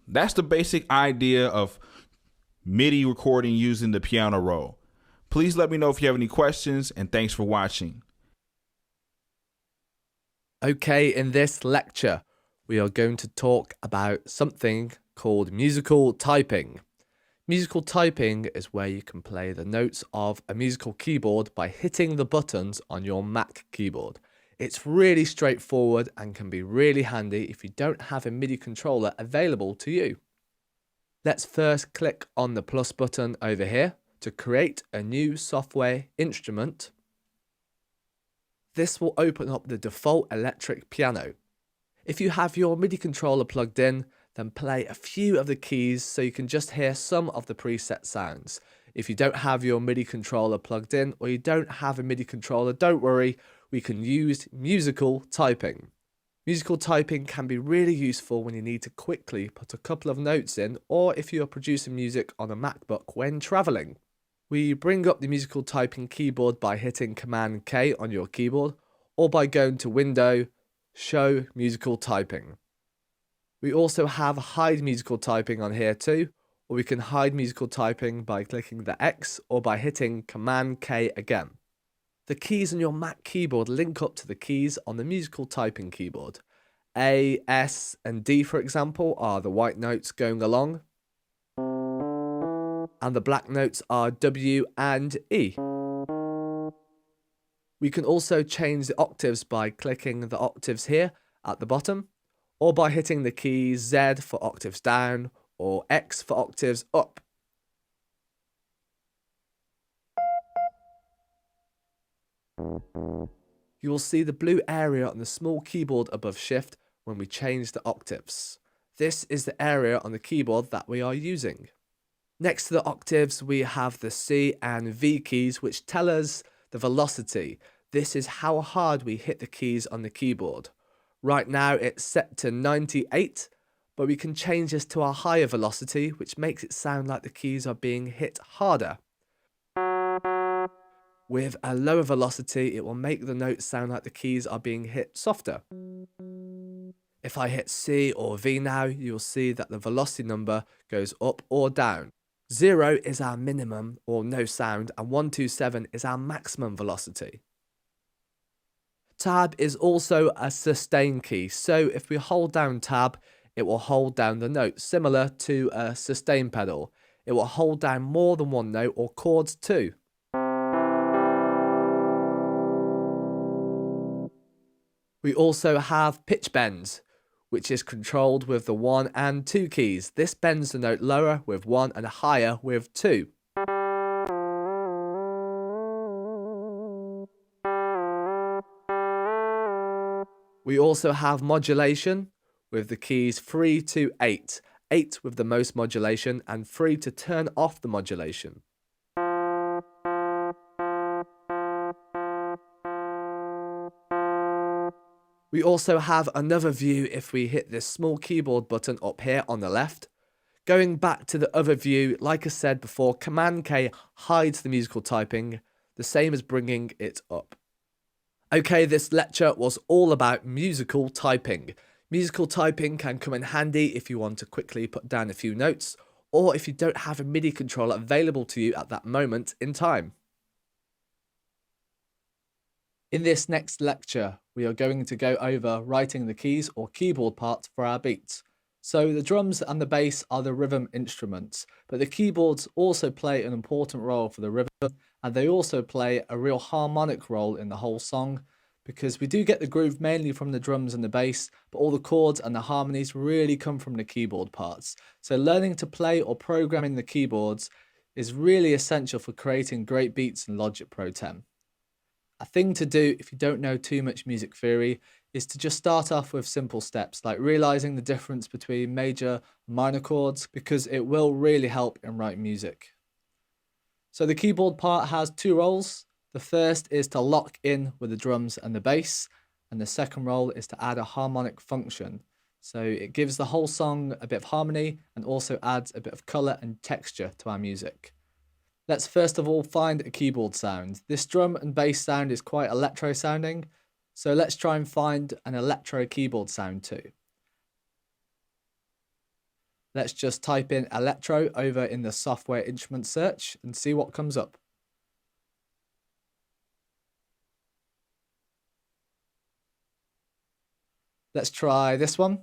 That's the basic idea of MIDI recording using the piano roll. Please let me know if you have any questions, and thanks for watching. Okay, in this lecture, we are going to talk about something called musical typing. Musical typing is where you can play the notes of a musical keyboard by hitting the buttons on your Mac keyboard. It's really straightforward and can be really handy if you don't have a MIDI controller available to you. Let's first click on the plus button over here to create a new software instrument. This will open up the default electric piano. If you have your MIDI controller plugged in, then play a few of the keys so you can just hear some of the preset sounds. If you don't have your MIDI controller plugged in or you don't have a MIDI controller, don't worry, we can use musical typing. Musical typing can be really useful when you need to quickly put a couple of notes in, or if you are producing music on a MacBook when traveling. We bring up the musical typing keyboard by hitting Command K on your keyboard, or by going to Window, Show Musical Typing. We also have hide musical typing on here too, or we can hide musical typing by clicking the X or by hitting Command K again. The keys on your Mac keyboard link up to the keys on the musical typing keyboard. A, S, and D, for example, are the white notes going along, and the black notes are W and E. We can also change the octaves by clicking the octaves here at the bottom, or by hitting the keys Z for octaves down, or X for octaves up. You will see the blue area on the small keyboard above Shift when we change the octaves. This is the area on the keyboard that we are using. Next to the octaves, we have the C and V keys, which tell us the velocity. This is how hard we hit the keys on the keyboard. Right now, it's set to 98, but we can change this to a higher velocity, which makes it sound like the keys are being hit harder. With a lower velocity, it will make the notes sound like the keys are being hit softer. If I hit C or V now, you'll see that the velocity number goes up or down. 0 is our minimum or no sound, and 127 is our maximum velocity. Tab is also a sustain key, so if we hold down tab, it will hold down the note, similar to a sustain pedal. It will hold down more than one note or chords too. We also have pitch bend, which is controlled with the 1 and 2 keys. This bends the note lower with 1 and higher with 2. We also have modulation with the keys 3 to 8. 8 with the most modulation and 3 to turn off the modulation. We also have another view if we hit this small keyboard button up here on the left. Going back to the other view, like I said before, Command K hides the musical typing, the same as bringing it up. Okay, this lecture was all about musical typing. Musical typing can come in handy if you want to quickly put down a few notes, or if you don't have a MIDI controller available to you at that moment in time. In this next lecture, we are going to go over writing the keys or keyboard parts for our beats. So the drums and the bass are the rhythm instruments, but the keyboards also play an important role for the rhythm, and they also play a real harmonic role in the whole song, because we do get the groove mainly from the drums and the bass, but all the chords and the harmonies really come from the keyboard parts. So learning to play or programming the keyboards is really essential for creating great beats in Logic Pro 10. A thing to do if you don't know too much music theory is to just start off with simple steps, like realizing the difference between major and minor chords, because it will really help in writing music. So the keyboard part has two roles. The first is to lock in with the drums and the bass, and the second role is to add a harmonic function. So it gives the whole song a bit of harmony and also adds a bit of color and texture to our music. Let's first of all find a keyboard sound. This drum and bass sound is quite electro sounding, so let's try and find an electro keyboard sound too. Let's just type in electro over in the software instrument search and see what comes up. Let's try this one.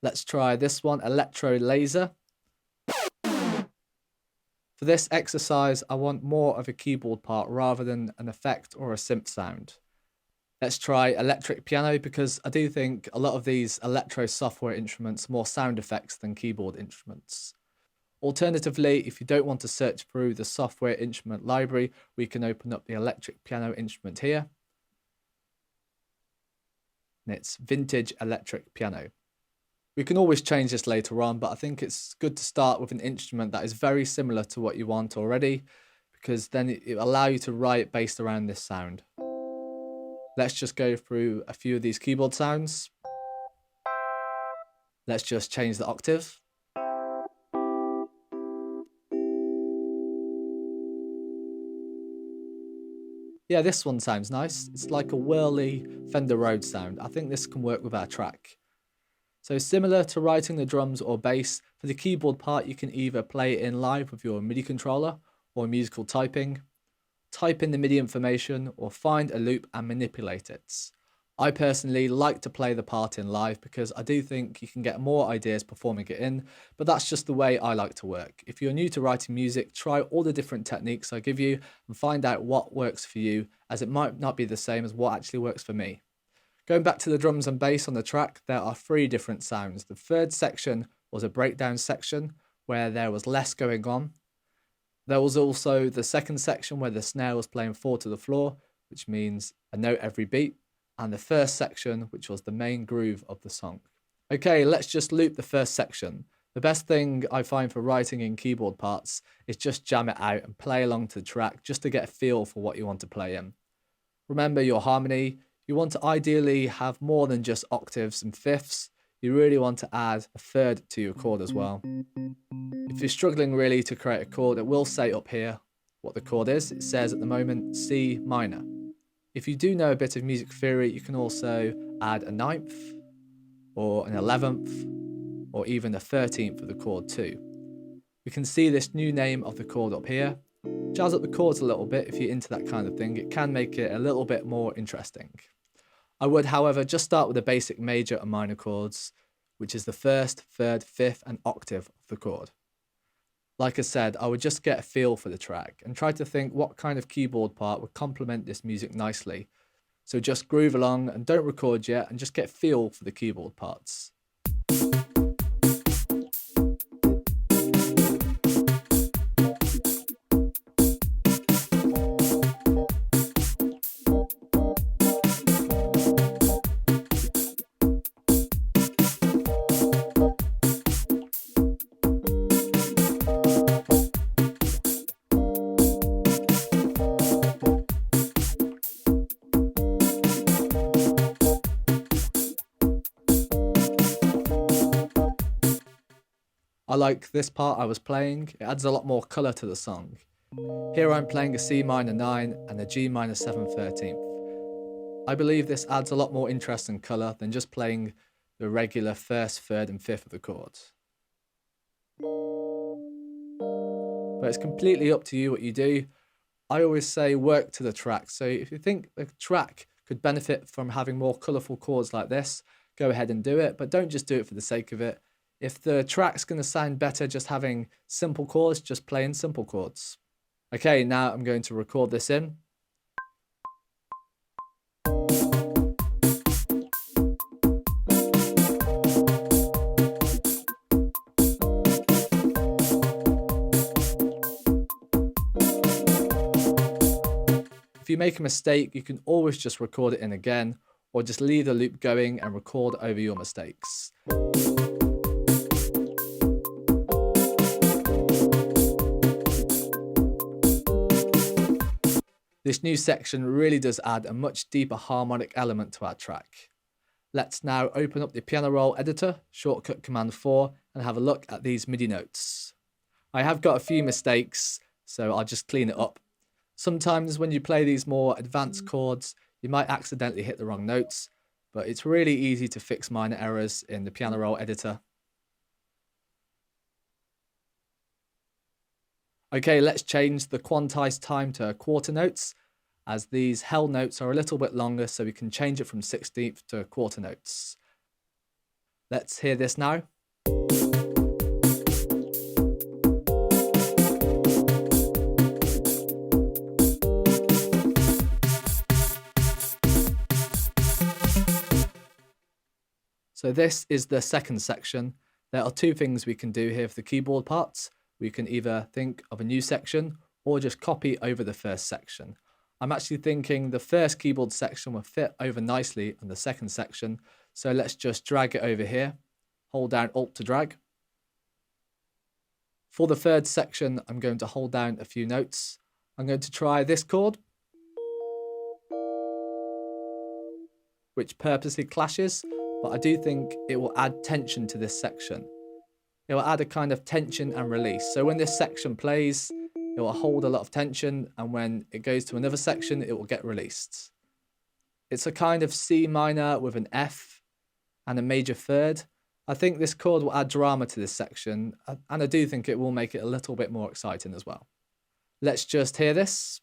Let's try this one, Electro Laser. For this exercise, I want more of a keyboard part rather than an effect or a synth sound. Let's try electric piano, because I do think a lot of these electro software instruments are more sound effects than keyboard instruments. Alternatively, if you don't want to search through the software instrument library, we can open up the electric piano instrument here. And it's Vintage Electric Piano. We can always change this later on, but I think it's good to start with an instrument that is very similar to what you want already, because then it will allow you to write based around this sound. Let's just go through a few of these keyboard sounds. Let's just change the octave. Yeah, this one sounds nice. It's like a whirly Fender Rhodes sound. I think this can work with our track. So similar to writing the drums or bass, for the keyboard part you can either play it in live with your MIDI controller or musical typing, type in the MIDI information, or find a loop and manipulate it. I personally like to play the part in live because I do think you can get more ideas performing it in, but that's just the way I like to work. If you're new to writing music, try all the different techniques I give you and find out what works for you, as it might not be the same as what actually works for me. Going back to the drums and bass on the track, there are three different sounds. The third section was a breakdown section where there was less going on. There was also the second section where the snare was playing 4 to the floor, which means a note every beat, and the first section, which was the main groove of the song. Okay, let's just loop the first section. The best thing I find for writing in keyboard parts is just jam it out and play along to the track just to get a feel for what you want to play in. Remember your harmony. You want to ideally have more than just octaves and fifths. You really want to add a third to your chord as well. If you're struggling really to create a chord, it will say up here what the chord is. It says at the moment C minor. If you do know a bit of music theory, you can also add a ninth or an 11th or even a 13th of the chord too. We can see this new name of the chord up here. Jazz up the chords a little bit if you're into that kind of thing. It can make it a little bit more interesting. I would, however, just start with the basic major and minor chords, which is the first, third, fifth, and octave of the chord. Like I said, I would just get a feel for the track and try to think what kind of keyboard part would complement this music nicely. So just groove along and don't record yet and just get a feel for the keyboard parts. I like this part I was playing. It adds a lot more colour to the song. Here I'm playing a C minor 9 and a G minor 7 13th. I believe this adds a lot more interest and colour than just playing the regular first, third and fifth of the chords. But it's completely up to you what you do. I always say work to the track. So if you think the track could benefit from having more colourful chords like this, go ahead and do it, but don't just do it for the sake of it. If the track's going to sound better just having simple chords, just play in simple chords. Okay, now I'm going to record this in. If you make a mistake, you can always just record it in again, or just leave the loop going and record over your mistakes. This new section really does add a much deeper harmonic element to our track. Let's now open up the piano roll editor, shortcut Command 4, and have a look at these MIDI notes. I have got a few mistakes, so I'll just clean it up. Sometimes when you play these more advanced chords, you might accidentally hit the wrong notes, but it's really easy to fix minor errors in the piano roll editor. Okay, let's change the quantized time to quarter notes, as these held notes are a little bit longer, so we can change it from 16th to quarter notes. Let's hear this now. So this is the second section. There are two things we can do here for the keyboard parts. We can either think of a new section or just copy over the first section. I'm actually thinking the first keyboard section will fit over nicely on the second section. So let's just drag it over here. Hold down Alt to drag. For the third section, I'm going to hold down a few notes. I'm going to try this chord, which purposely clashes, but I do think it will add tension to this section. It will add a kind of tension and release. So when this section plays, it will hold a lot of tension, and when it goes to another section, it will get released. It's a kind of C minor with an F and a major third. I think this chord will add drama to this section, and I do think it will make it a little bit more exciting as well. Let's just hear this.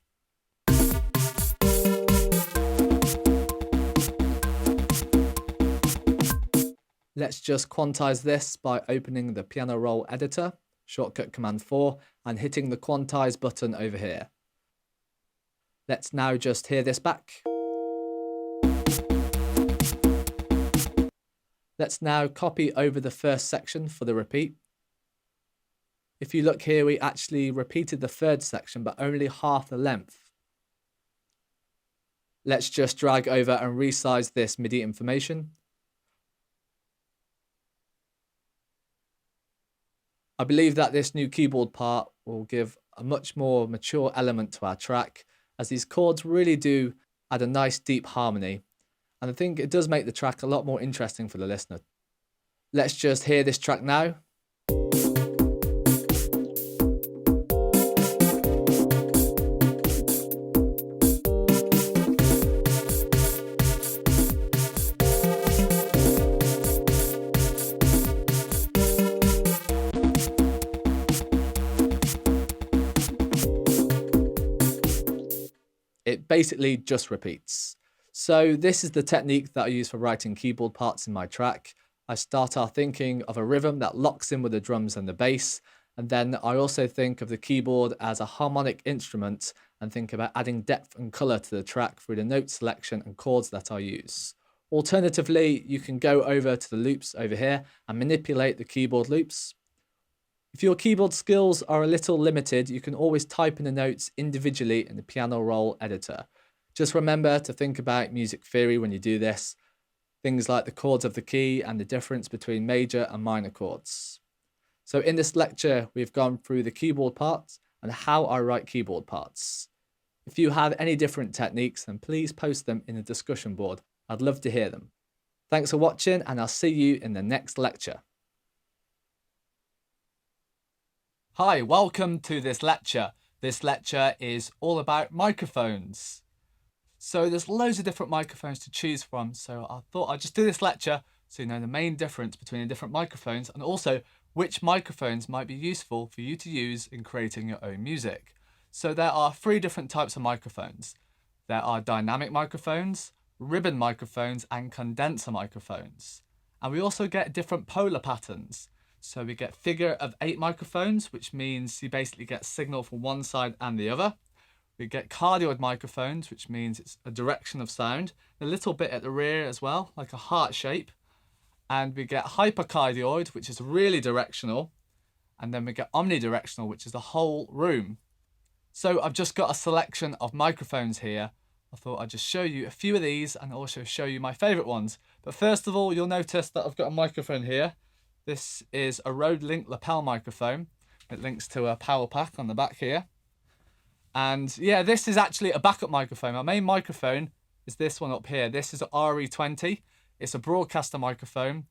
Let's just quantize this by opening the piano roll editor, shortcut Command 4, and hitting the quantize button over here. Let's now just hear this back. Let's now copy over the first section for the repeat. If you look here, we actually repeated the third section, but only half the length. Let's just drag over and resize this MIDI information. I believe that this new keyboard part will give a much more mature element to our track, as these chords really do add a nice deep harmony, and I think it does make the track a lot more interesting for the listener. Let's just hear this track now. It basically just repeats. So this is the technique that I use for writing keyboard parts in my track. I start off thinking of a rhythm that locks in with the drums and the bass, and then I also think of the keyboard as a harmonic instrument and think about adding depth and colour to the track through the note selection and chords that I use. Alternatively, you can go over to the loops over here and manipulate the keyboard loops. If your keyboard skills are a little limited, you can always type in the notes individually in the piano roll editor. Just remember to think about music theory when you do this, things like the chords of the key and the difference between major and minor chords. So in this lecture, we've gone through the keyboard parts and how I write keyboard parts. If you have any different techniques, then please post them in the discussion board. I'd love to hear them. Thanks for watching, and I'll see you in the next lecture. Hi, welcome to this lecture. This lecture is all about microphones. So there's loads of different microphones to choose from, so I thought I'd just do this lecture so you know the main difference between the different microphones and also which microphones might be useful for you to use in creating your own music. So there are 3 different types of microphones. There are dynamic microphones, ribbon microphones and condenser microphones. And we also get different polar patterns. So we get figure of 8 microphones, which means you basically get signal from one side and the other. We get cardioid microphones, which means it's a direction of sound, a little bit at the rear as well, like a heart shape. And we get hypercardioid, which is really directional. And then we get omnidirectional, which is the whole room. So I've just got a selection of microphones here. I thought I'd just show you a few of these and also show you my favourite ones. But first of all, you'll notice that I've got a microphone here. This is a Rode Link lapel microphone. It links to a power pack on the back here. And yeah, this is actually a backup microphone. My main microphone is this one up here. This is an RE20. It's a broadcaster microphone.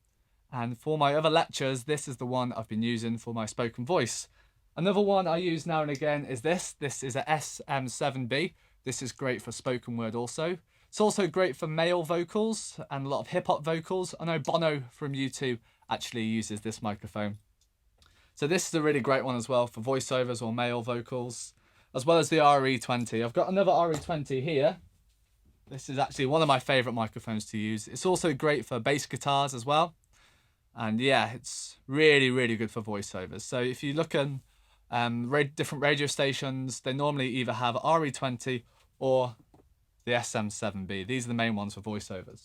And for my other lectures, this is the one I've been using for my spoken voice. Another one I use now and again is this. This is a SM7B. This is great for spoken word also. It's also great for male vocals and a lot of hip-hop vocals. I know Bono from U2 actually uses this microphone. So this is a really great one as well for voiceovers or male vocals, as well as the RE20. I've got another RE20 here. This is actually one of my favourite microphones to use. It's also great for bass guitars as well. And yeah, it's really, really good for voiceovers. So if you look at different radio stations, they normally either have RE20 or the SM7B. These are the main ones for voiceovers.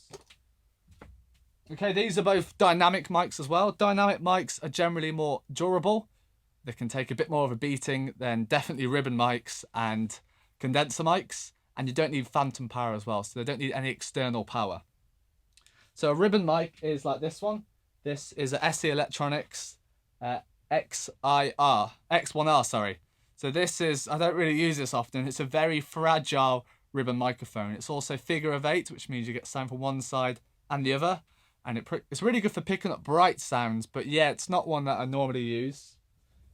Okay, these are both dynamic mics as well. Dynamic mics are generally more durable. They can take a bit more of a beating than definitely ribbon mics and condenser mics. And you don't need phantom power as well, so they don't need any external power. So a ribbon mic is like this one. This is a SE Electronics X1R, sorry. So this is, I don't really use this often. It's a very fragile ribbon microphone. It's also figure of 8, which means you get sound from one side and the other. And it's really good for picking up bright sounds, but yeah, it's not one that I normally use.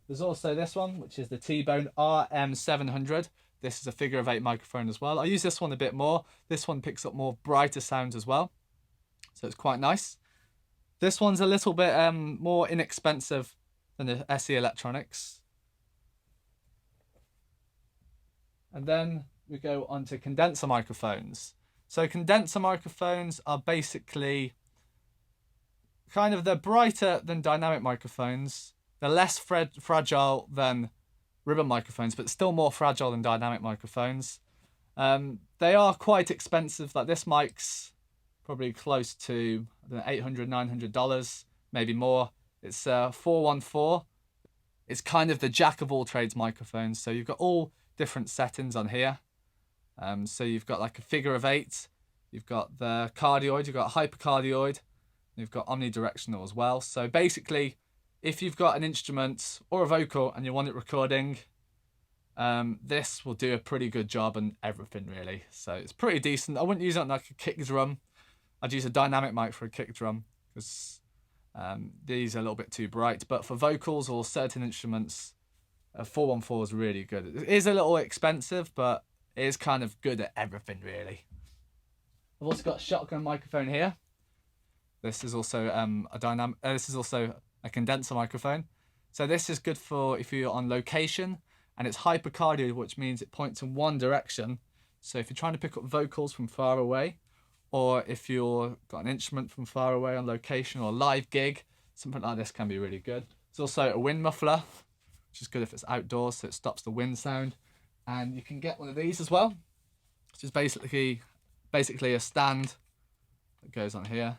There's also this one, which is the T-Bone RM700. This is a figure of 8 microphone as well. I use this one a bit more. This one picks up more brighter sounds as well. So it's quite nice. This one's a little bit more inexpensive than the SE Electronics. And then we go on to condenser microphones. So condenser microphones are basically they're brighter than dynamic microphones. They're less fragile than ribbon microphones, but still more fragile than dynamic microphones. They are quite expensive. Like this mic's probably close to $800, $900, maybe more. It's 414. It's kind of the jack of all trades microphone. So you've got all different settings on here. So you've got like a figure of 8. You've got the cardioid. You've got hypercardioid. You've got omnidirectional as well. So basically, if you've got an instrument or a vocal and you want it recording, this will do a pretty good job on everything really. So it's pretty decent. I wouldn't use it on like a kick drum. I'd use a dynamic mic for a kick drum because these are a little bit too bright. But for vocals or certain instruments, a 414 is really good. It is a little expensive, but it is kind of good at everything really. I've also got a shotgun microphone here. This is also a condenser microphone. So this is good for if you're on location, and it's hypercardioid, which means it points in one direction. So if you're trying to pick up vocals from far away, or if you've got an instrument from far away on location or a live gig, something like this can be really good. It's also a wind muffler, which is good if it's outdoors, so it stops the wind sound. And you can get one of these as well, which is basically a stand that goes on here.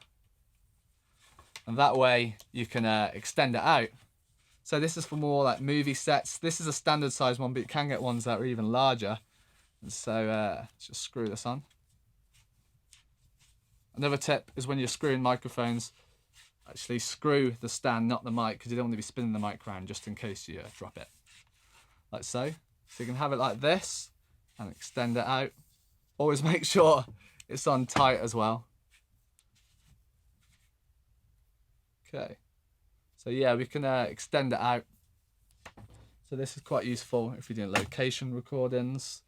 And that way you can extend it out. So this is for more like movie sets. This is a standard size one, but you can get ones that are even larger. And so let's just screw this on. Another tip is when you're screwing microphones, actually screw the stand, not the mic, because you don't want to be spinning the mic around just in case you drop it. Like so. So you can have it like this and extend it out. Always make sure it's on tight as well. Okay. So yeah, we can extend it out. So this is quite useful if you're doing location recordings.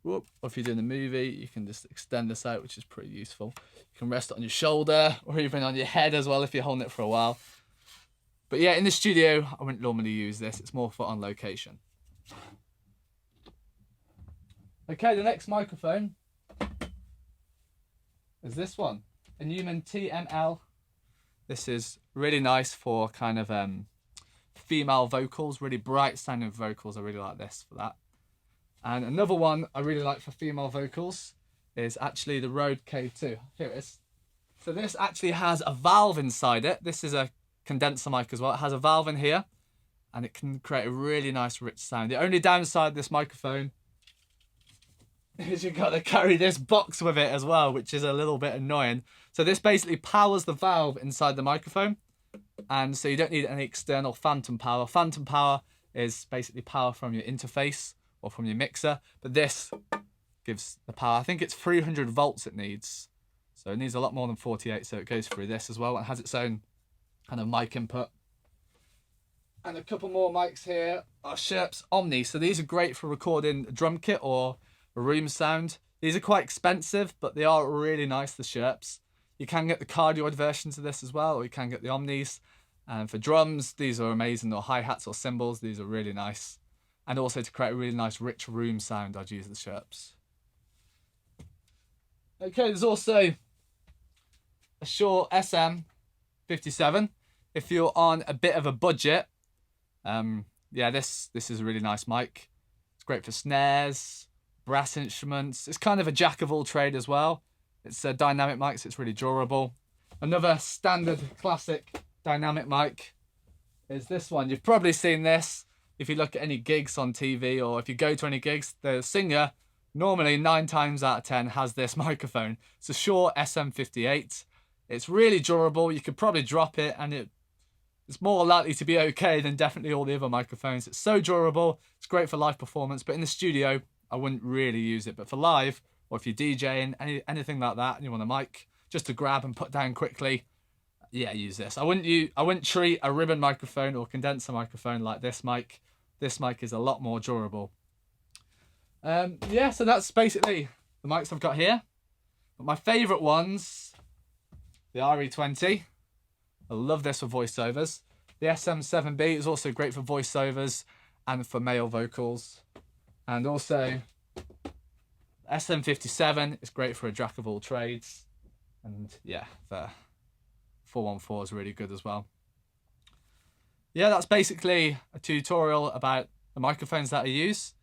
Whoop. Or if you're doing a movie, you can just extend this out, which is pretty useful. You can rest it on your shoulder or even on your head as well if you're holding it for a while. But yeah, in the studio, I wouldn't normally use this. It's more for on location. Okay, the next microphone is this one, a Neumann TML. This is really nice for kind of female vocals, really bright sounding vocals. I really like this for that. And another one I really like for female vocals is actually the Rode K2. Here it is. So this actually has a valve inside it. This is a condenser mic as well. It has a valve in here and it can create a really nice rich sound. The only downside of this microphone is you've got to carry this box with it as well, which is a little bit annoying. So this basically powers the valve inside the microphone, and so you don't need any external phantom power. Phantom power is basically power from your interface or from your mixer, but this gives the power. I think it's 300 volts it needs, so it needs a lot more than 48, so it goes through this as well and has its own kind of mic input. And a couple more mics here are Sherp's Omni. So these are great for recording a drum kit or a room sound. These are quite expensive, but they are really nice, the Sherps. You can get the cardioid versions of this as well, or you can get the Omnis. And for drums, these are amazing, or hi-hats or cymbals, these are really nice. And also to create a really nice rich room sound, I'd use the Sherps. Okay, there's also a Shure SM57. If you're on a bit of a budget, yeah, this is a really nice mic. It's great for snares, brass instruments. It's kind of a jack of all trade as well. It's a dynamic mic, so it's really durable. Another standard classic dynamic mic is this one. You've probably seen this if you look at any gigs on TV, or if you go to any gigs. The singer normally 9 times out of 10 has this microphone. It's a Shure SM58. It's really durable. You could probably drop it and it's more likely to be okay than definitely all the other microphones. It's so durable. It's great for live performance, but in the studio I wouldn't really use it. But for live, or if you're DJing, anything like that, and you want a mic just to grab and put down quickly, yeah, use this. I wouldn't treat a ribbon microphone or condenser microphone like this mic. This mic is a lot more durable. Yeah, so that's basically the mics I've got here. But my favourite ones, the RE20. I love this for voiceovers. The SM7B is also great for voiceovers and for male vocals. And also, SM57 is great for a jack of all trades. And yeah, the 414 is really good as well. Yeah, that's basically a tutorial about the microphones that I use.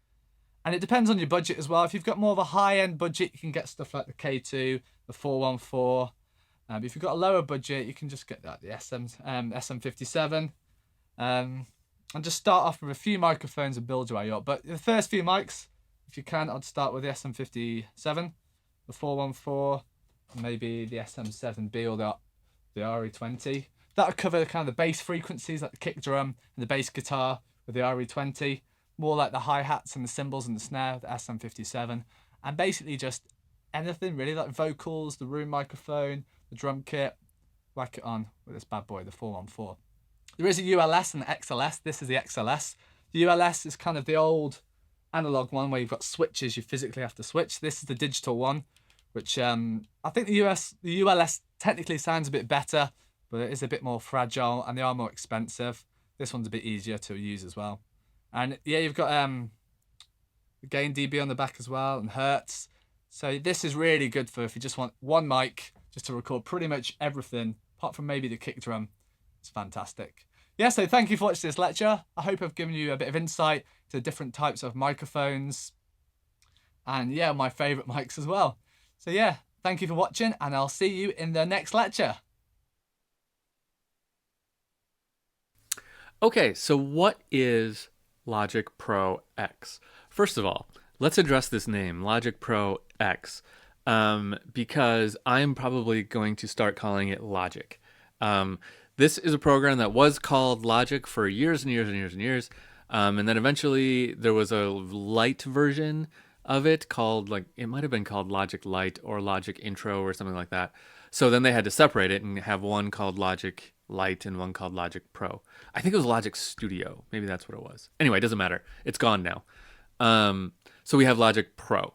And it depends on your budget as well. If you've got more of a high-end budget, you can get stuff like the K2, the 414. But if you've got a lower budget, you can just get that, the SM57. And just start off with a few microphones and build your way up. But the first few mics, if you can, I'd start with the SM57, the 414, maybe the SM7B or the RE20. That'll cover kind of the bass frequencies like the kick drum and the bass guitar with the RE20. more like the hi-hats and the cymbals and the snare, the SM57, and basically just anything really, like vocals, the room microphone, the drum kit. Whack it on with this bad boy, the 414. There is a ULS and an XLS. This is the XLS. The ULS is kind of the old analog one where you've got switches you physically have to switch. This is the digital one, which I think the ULS technically sounds a bit better, but it is a bit more fragile and they are more expensive. This one's a bit easier to use as well. And yeah, you've got gain dB on the back as well and hertz. So this is really good for if you just want one mic just to record pretty much everything, apart from maybe the kick drum. It's fantastic. Yeah, so thank you for watching this lecture. I hope I've given you a bit of insight to different types of microphones and yeah, my favorite mics as well. So yeah, thank you for watching and I'll see you in the next lecture. Okay, so what is Logic Pro X? First of all, let's address this name, Logic Pro X, because I'm probably going to start calling it Logic. This is a program that was called Logic for years and years and years and years, and then eventually there was a light version of it called, like, it might have been called Logic Lite or Logic Intro or something like that. So then they had to separate it and have one called Logic Lite and one called Logic Pro. I think it was Logic Studio. Maybe that's what it was. Anyway, it doesn't matter. It's gone now. So we have Logic Pro.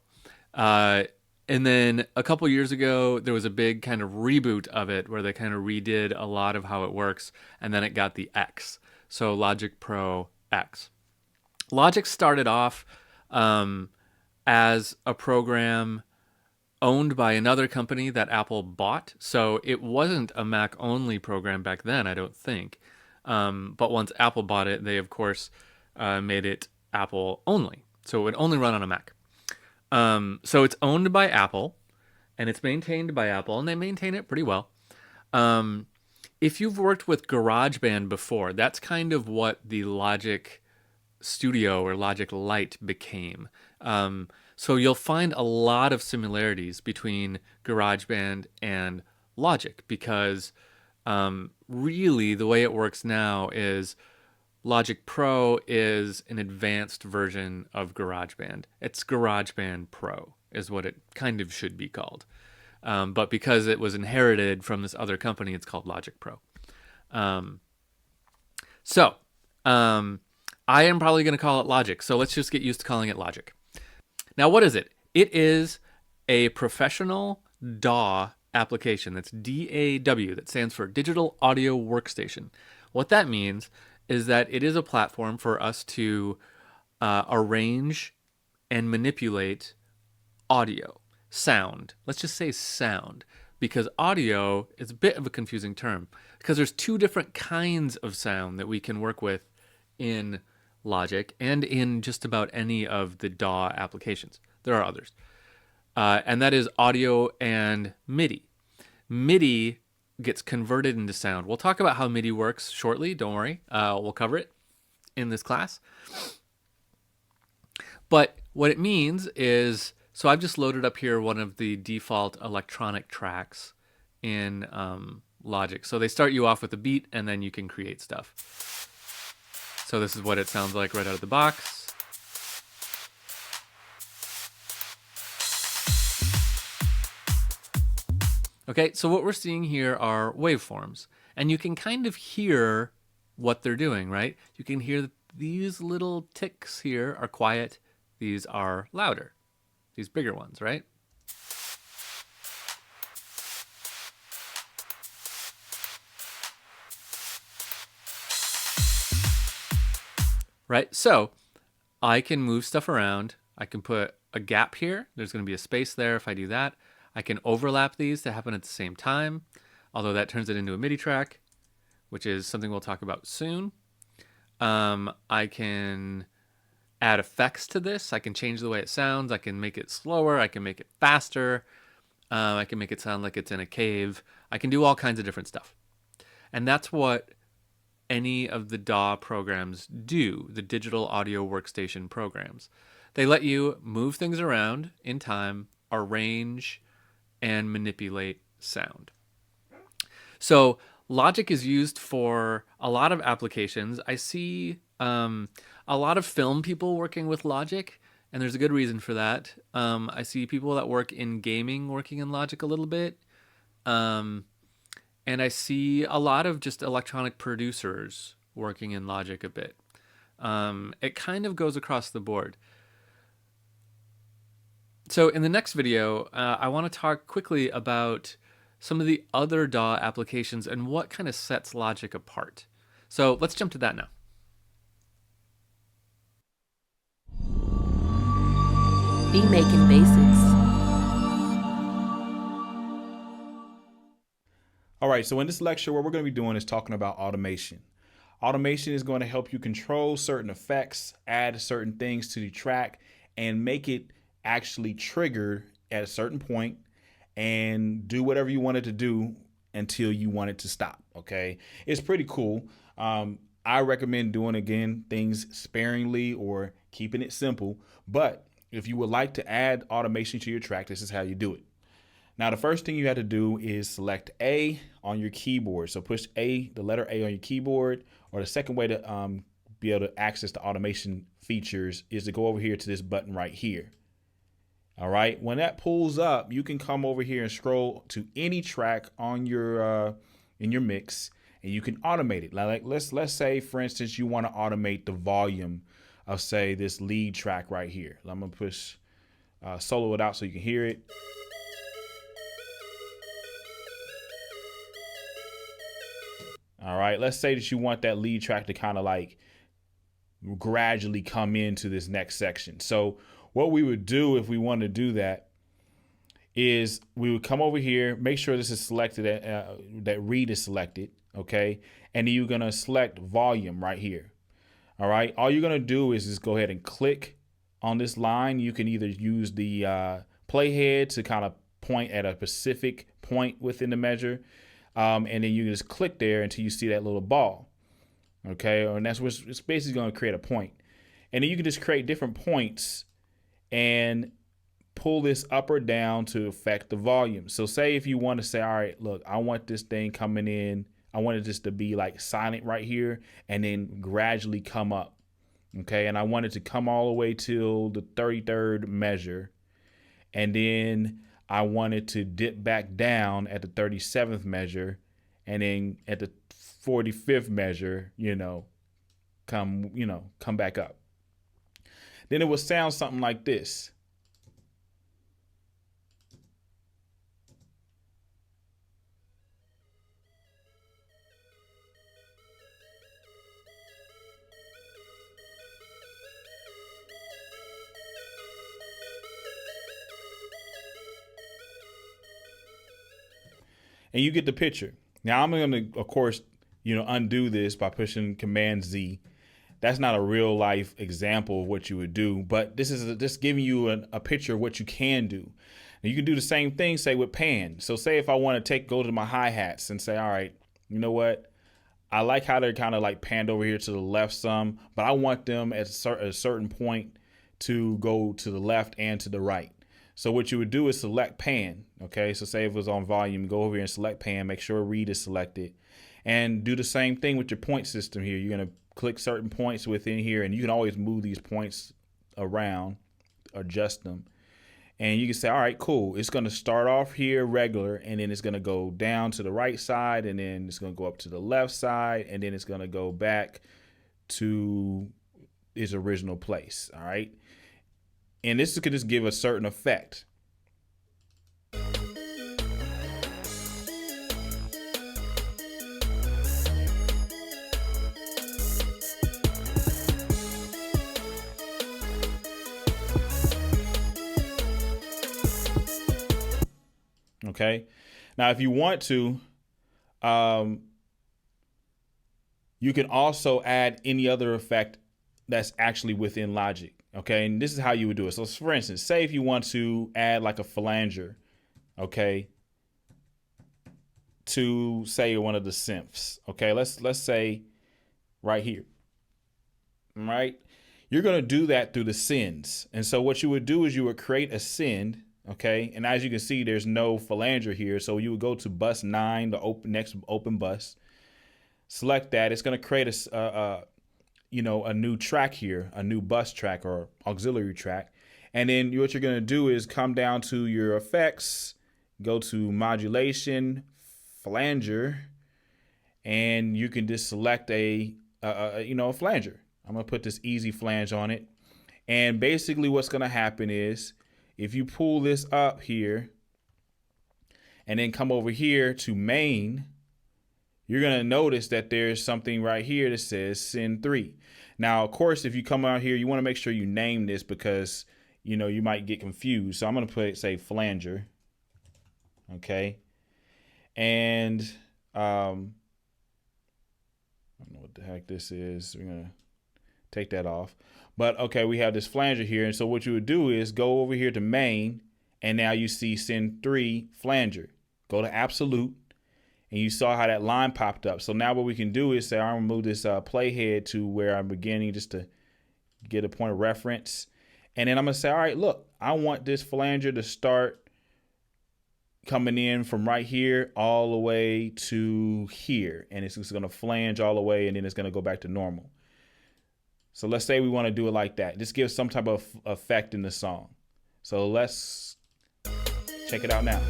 And then a couple years ago, there was a big kind of reboot of it where they kind of redid a lot of how it works. And then it got the X. So Logic Pro X. Logic started off as a program owned by another company that Apple bought. So it wasn't a Mac only program back then, I don't think. But once Apple bought it, they of course made it Apple only. So it would only run on a Mac. So it's owned by Apple and it's maintained by Apple and they maintain it pretty well. If you've worked with GarageBand before, that's kind of what the Logic Studio or Logic Lite became. So you'll find a lot of similarities between GarageBand and Logic because really the way it works now is Logic Pro is an advanced version of GarageBand. It's GarageBand Pro is what it kind of should be called. But because it was inherited from this other company, it's called Logic Pro. I am probably going to call it Logic. So let's just get used to calling it Logic. Now, what is it? It is a professional DAW application. That's DAW. That stands for Digital Audio Workstation. What that means is that it is a platform for us to arrange and manipulate audio, sound. Let's just say sound, because audio is a bit of a confusing term because there's two different kinds of sound that we can work with in Logic and in just about any of the DAW applications. There are others. And that is audio and MIDI. MIDI gets converted into sound. We'll talk about how MIDI works shortly. Don't worry. We'll cover it in this class. But what it means is, so I've just loaded up here one of the default electronic tracks in Logic. So they start you off with a beat and then you can create stuff. So this is what it sounds like right out of the box. Okay, so what we're seeing here are waveforms. And you can kind of hear what they're doing, right? You can hear that these little ticks here are quiet. These are louder. These bigger ones, right? Right, so I can move stuff around. I can put a gap here. There's going to be a space there if I do that. I can overlap these to happen at the same time, although that turns it into a MIDI track, which is something we'll talk about soon. I can add effects to this. I can change the way it sounds. I can make it slower. I can make it faster. I can make it sound like it's in a cave. I can do all kinds of different stuff. And that's what any of the DAW programs do, the digital audio workstation programs. They let you move things around in time, arrange, and manipulate sound. So Logic is used for a lot of applications. I see a lot of film people working with Logic, and there's a good reason for that. I see people that work in gaming working in Logic a little bit. Um, and I see a lot of just electronic producers working in Logic a bit. It kind of goes across the board. So in the next video, I want to talk quickly about some of the other DAW applications and what kind of sets Logic apart. So let's jump to that now. Be making basics. All right, so in this lecture, what we're going to be doing is talking about automation. Automation is going to help you control certain effects, add certain things to the track, and make it actually trigger at a certain point and do whatever you want it to do until you want it to stop. Okay, it's pretty cool. I recommend doing, again, things sparingly or keeping it simple. But if you would like to add automation to your track, this is how you do it. Now, the first thing you have to do is select A on your keyboard. So push A, the letter A on your keyboard, or the second way to be able to access the automation features is to go over here to this button right here. All right. When that pulls up, you can come over here and scroll to any track on your in your mix, and you can automate it. Like let's say, for instance, you want to automate the volume of, say, this lead track right here. I'm gonna push solo it out so you can hear it. All right, let's say that you want that lead track to kind of like gradually come into this next section. So what we would do if we want to do that is we would come over here, make sure this is selected, that read is selected, okay? And then you're gonna select volume right here. All right, all you're gonna do is just go ahead and click on this line. You can either use the playhead to kind of point at a specific point within the measure. And then you just click there until you see that little ball. Okay, and that's what it's basically going to create a point. And then you can just create different points and pull this up or down to affect the volume. So say if you want to say, all right, look, I want this thing coming in. I want it just to be like silent right here and then gradually come up. Okay, and I want it to come all the way till the 33rd measure. And then I wanted to dip back down at the 37th measure, and then at the 45th measure, come back up. Then it would sound something like this. And you get the picture. Now I'm going to, of course, undo this by pushing Command Z. That's not a go life example of what you would do, but this is just giving you a picture of what you can do. And you can do the same thing, say, with pan. So say if I want to go to my hi-hats and say, all right, you know what? I like how they're kind of like panned over here to the left some, but I want them at a certain point to go to the left and to the right. So what you would do is select pan. Okay, so say if it was on volume, go over here and select pan, make sure read is selected, and do the same thing with your point system here. You're going to click certain points within here, and you can always move these points around, adjust them. And you can say, all right, cool. It's going to start off here regular, and then it's going to go down to the right side, and then it's going to go up to the left side, and then it's going to go back to its original place. All right. And this could just give a certain effect. Okay. Now, if you want to, you can also add any other effect that's actually within Logic. Okay, and this is how you would do it. So, for instance, say if you want to add like a flanger, okay, to say one of the synths. Okay, let's say right here. All right, you're gonna do that through the sends. And so what you would do is you would create a send. Okay, and as you can see, there's no flanger here. So you would go to bus 9, the next open bus. Select that. It's gonna create a new track here, a new bus track or auxiliary track. And then what you're going to do is come down to your effects, go to modulation, flanger, and you can just select a flanger. I'm going to put this easy flange on it. And basically what's going to happen is if you pull this up here and then come over here to main, you're going to notice that there's something right here that says send 3. Now, of course, if you come out here, you want to make sure you name this because, you might get confused. So I'm going to say flanger. Okay. And I don't know what the heck this is. We're going to take that off. But okay, we have this flanger here. And so what you would do is go over here to main, and now you see send 3 flanger. Go to absolute, and you saw how that line popped up. So now what we can do is say, I'm going to move this playhead to where I'm beginning just to get a point of reference. And then I'm going to say, all right, look, I want this flanger to start coming in from right here all the way to here. And it's just going to flange all the way, and then it's going to go back to normal. So let's say we want to do it like that. This gives some type of effect in the song. So let's check it out now.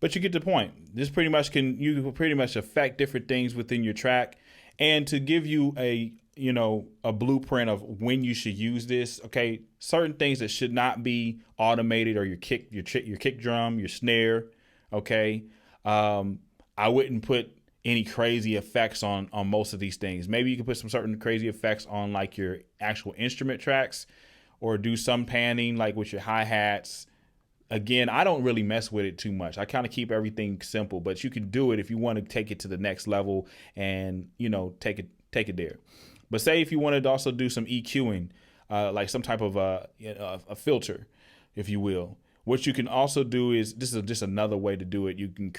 But you get the point. This pretty much you can pretty much affect different things within your track, and to give you a blueprint of when you should use this. Okay, certain things that should not be automated are your kick drum, your snare. Okay, I wouldn't put any crazy effects on most of these things. Maybe you can put some certain crazy effects on like your actual instrument tracks, or do some panning like with your hi-hats. Again, I don't really mess with it too much. I kind of keep everything simple, but you can do it if you want to take it to the next level and, take it there. But say if you wanted to also do some EQing, like some type of a filter, if you will. What you can also do is, this is just another way to do it. You can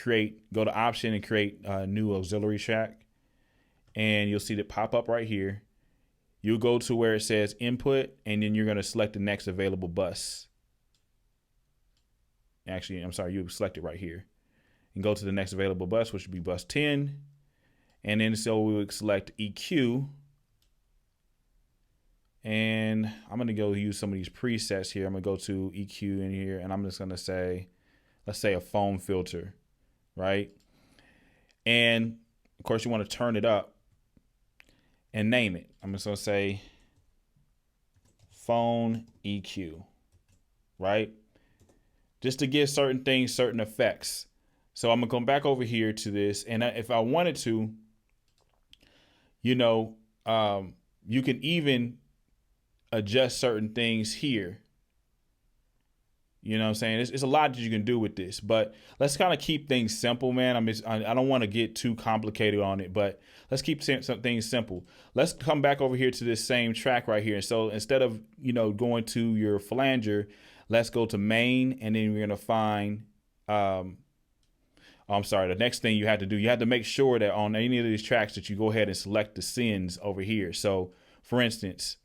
go to option and create a new auxiliary track, and you'll see it pop up right here. You'll go to where it says input, and then you're going to select the next available bus. Actually, I'm sorry, you select it right here and go to the next available bus, which would be bus 10. And then so we would select EQ. And I'm going to go use some of these presets here. I'm going to go to EQ in here, and I'm just going to say, let's say a foam filter, right? And of course, you want to turn it up and name it. I'm just going to say phone EQ, right? Just to give certain things, certain effects. So I'm going to come back over here to this. And if I wanted to, you can even adjust certain things here. You know what I'm saying? It's a lot that you can do with this, but let's kind of keep things simple, man. I don't want to get too complicated on it, but let's keep some things simple. Let's come back over here to this same track right here. So instead of, going to your flanger, let's go to main, and then we're going to find, the next thing you have to do, you have to make sure that on any of these tracks that you go ahead and select the sends over here. So for instance,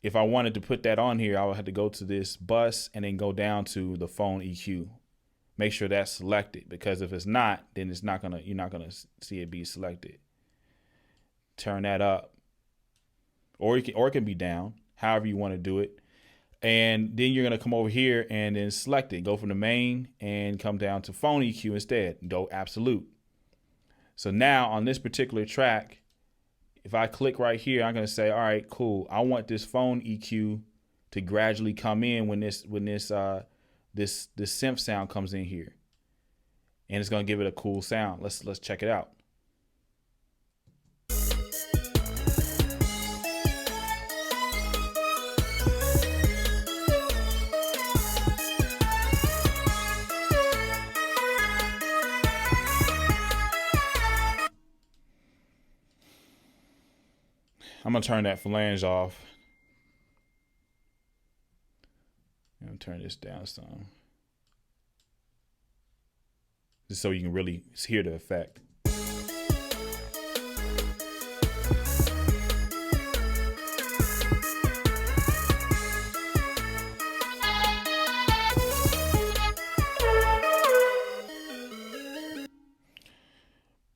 if I wanted to put that on here, I would have to go to this bus and then go down to the phone EQ. Make sure that's selected, because if it's not, then you're not gonna see it be selected. Turn that up, or it can be down, however you want to do it. And then you're going to come over here and then select it. Go from the main and come down to phone EQ instead. Go absolute. So now on this particular track, if I click right here, I'm going to say, all right, cool. I want this phone EQ to gradually come in when this synth sound comes in here. And it's going to give it a cool sound. Let's check it out. I'm going to turn that flange off gonna turn this down some, just so you can really hear the effect.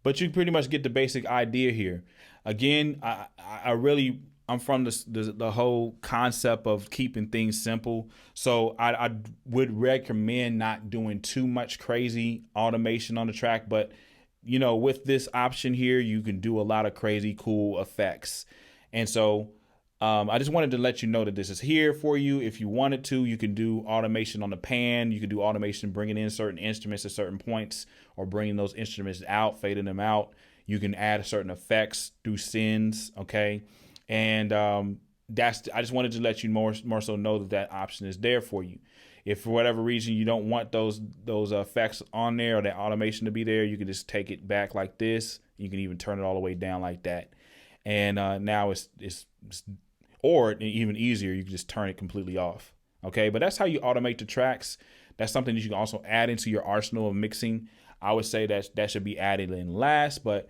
But you pretty much get the basic idea here. Again, I'm from the whole concept of keeping things simple. So I would recommend not doing too much crazy automation on the track. But, with this option here, you can do a lot of crazy, cool effects. And so I just wanted to let you know that this is here for you. If you wanted to, you can do automation on the pan. You can do automation bringing in certain instruments at certain points, or bringing those instruments out, fading them out. You can add certain effects through sends, okay? And I just wanted to let you more so know that option is there for you. If for whatever reason you don't want those effects on there, or that automation to be there, you can just take it back like this. You can even turn it all the way down like that. And now it's or even easier, you can just turn it completely off. Okay, but that's how you automate the tracks. That's something that you can also add into your arsenal of mixing. I would say that should be added in last, but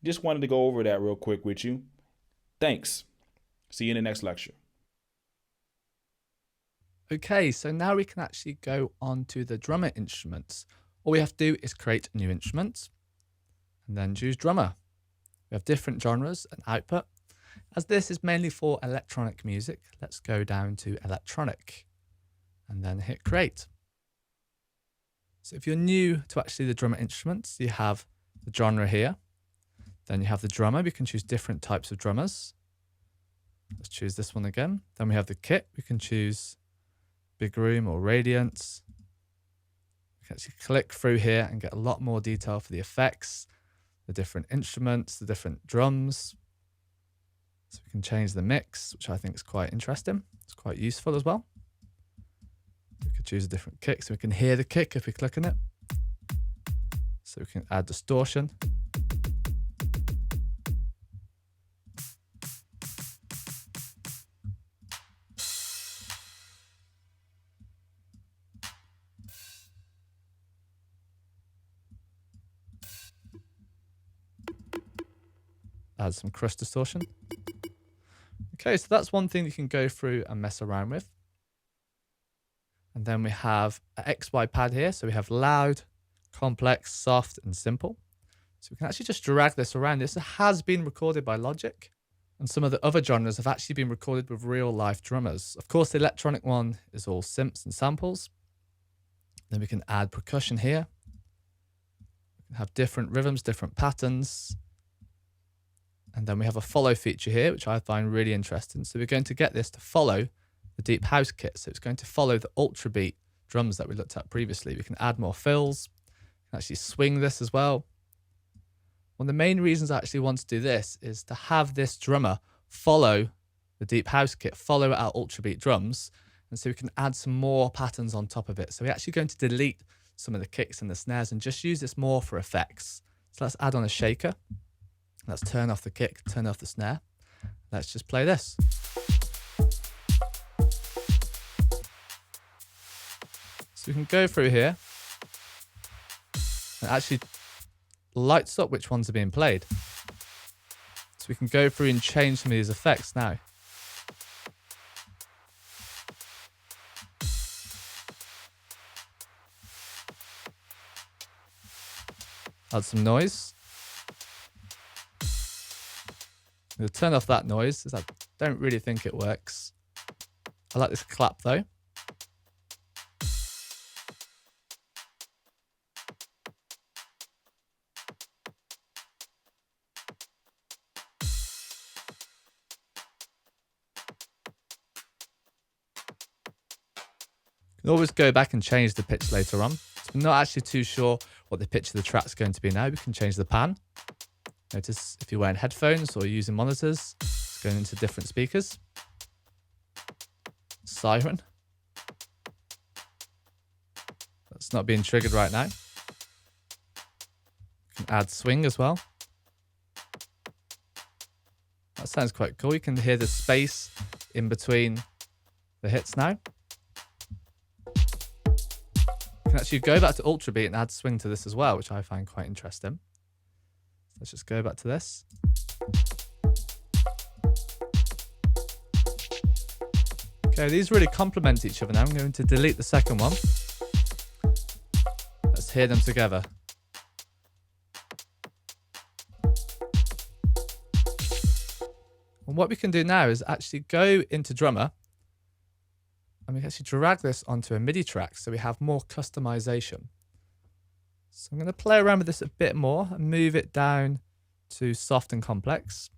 just wanted to go over that real quick with you. Thanks. See you in the next lecture. Okay, so now we can actually go on to the drummer instruments. All we have to do is create a new instrument and then choose drummer. We have different genres and output. As this is mainly for electronic music, let's go down to electronic and then hit create. So if you're new to actually the drummer instruments, you have the genre here. Then you have the drummer. We can choose different types of drummers. Let's choose this one again. Then we have the kit. We can choose Big Room or Radiance. We can actually click through here and get a lot more detail for the effects, the different instruments, the different drums. So we can change the mix, which I think is quite interesting. It's quite useful as well. We could choose a different kick, so we can hear the kick if we click on it. So we can add distortion. Add some crust distortion. Okay, so that's one thing you can go through and mess around with. And then we have an XY pad here. So we have loud, complex, soft, and simple. So we can actually just drag this around. This has been recorded by Logic, and some of the other genres have actually been recorded with real life drummers. Of course, the electronic one is all synths and samples. Then we can add percussion here. We can have different rhythms, different patterns. And then we have a follow feature here, which I find really interesting. So we're going to get this to follow the deep house kit. So it's going to follow the ultra beat drums that we looked at previously. We can add more fills. We can actually swing this as well. One of the main reasons I actually want to do this is to have this drummer follow the deep house kit, follow our ultra beat drums. And so we can add some more patterns on top of it. So we're actually going to delete some of the kicks and the snares and just use this more for effects. So let's add on a shaker. Let's turn off the kick, turn off the snare. Let's just play this. So we can go through here and actually lights up which ones are being played. So we can go through and change some of these effects now. Add some noise. I'm going to turn off that noise, as I don't really think it works. I like this clap though. You can always go back and change the pitch later on. So I'm not actually too sure what the pitch of the track's going to be now. We can change the pan. Notice if you're wearing headphones or using monitors, it's going into different speakers. Siren. That's not being triggered right now. You can add swing as well. That sounds quite cool. You can hear the space in between the hits now. can actually go back to Ultra Beat and add swing to this as well, which I find quite interesting. So let's just go back to this. Okay, these really complement each other now. I'm going to delete the second one. Let's hear them together. And what we can do now is actually go into Drummer, and we can actually drag this onto a MIDI track so we have more customization. So I'm going to play around with this a bit more and move it down to soft and complex.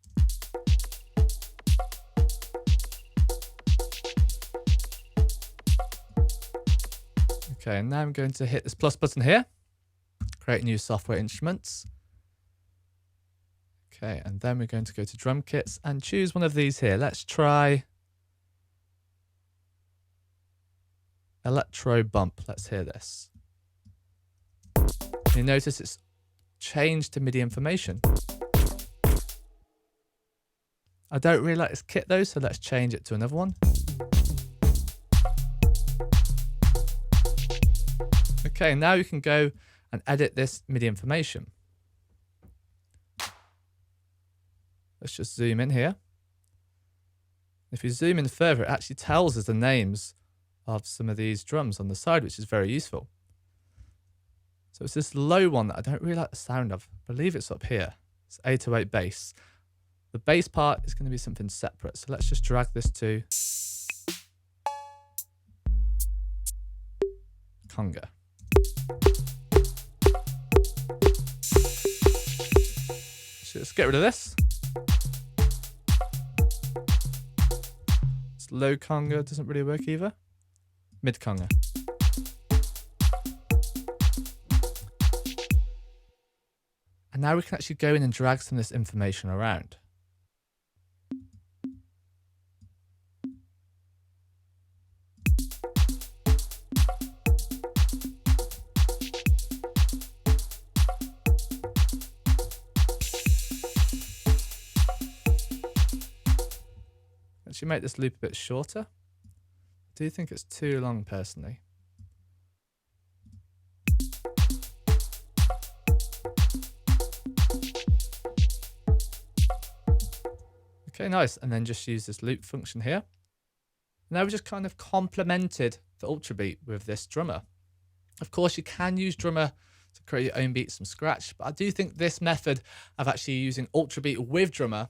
Okay, and now I'm going to hit this plus button here, create new software instruments. Okay, and then we're going to go to drum kits and choose one of these here. Let's try Electro Bump. Let's hear this. You notice it's changed to MIDI information. I don't really like this kit though, so let's change it to another one. Okay, now you can go and edit this MIDI information. Let's just zoom in here. If you zoom in further, it actually tells us the names of some of these drums on the side, which is very useful. So it's this low one that I don't really like the sound of. I believe it's up here. It's 808 bass. The bass part is going to be something separate. So let's just drag this to conga. So let's get rid of this. This low conga doesn't really work either. Mid conga. And now we can actually go in and drag some of this information around. Actually make this loop a bit shorter. I do think it's too long personally. Okay, nice. And then just use this loop function here. Now we've just kind of complemented the Ultra Beat with this drummer. Of course, you can use drummer to create your own beats from scratch, but I do think this method of actually using Ultra Beat with drummer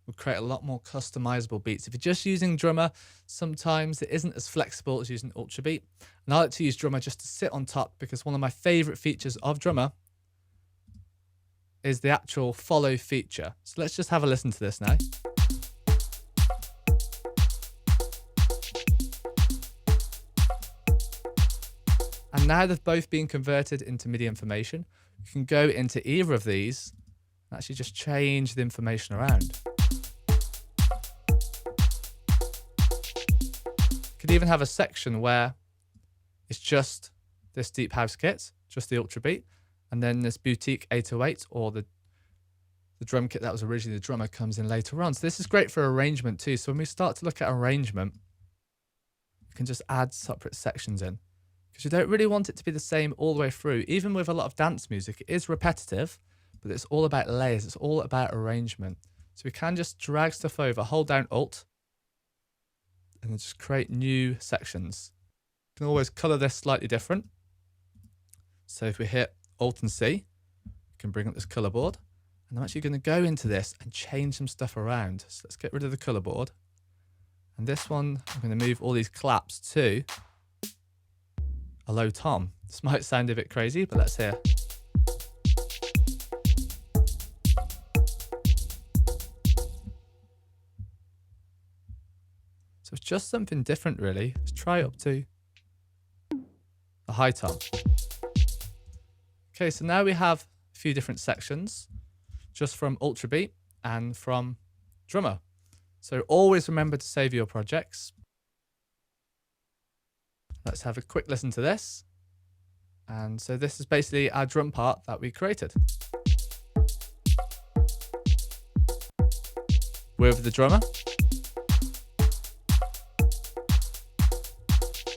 would create a lot more customizable beats. If you're just using drummer, sometimes it isn't as flexible as using Ultra Beat. And I like to use drummer just to sit on top because one of my favorite features of drummer is the actual follow feature. So let's just have a listen to this now. And now they've both been converted into MIDI information. You can go into either of these and actually just change the information around. You could even have a section where it's just this deep house kit, just the Ultra Beat, and then this boutique 808 or the drum kit that was originally the drummer comes in later on. So this is great for arrangement too. So when we start to look at arrangement, you can just add separate sections in because you don't really want it to be the same all the way through. Even with a lot of dance music, it is repetitive, but it's all about layers. It's all about arrangement. So we can just drag stuff over, hold down Alt, and then just create new sections. You can always color this slightly different. So if we hit Alt and C, we can bring up this color board. And I'm actually going to go into this and change some stuff around. So let's get rid of the color board. And this one, I'm going to move all these claps to a low tom. This might sound a bit crazy, but let's hear. So it's just something different, really. Let's try it up to a high tom. Okay, so now we have a few different sections just from Ultra Beat and from drummer. So always remember to save your projects. Let's have a quick listen to this. And so this is basically our drum part that we created with the drummer.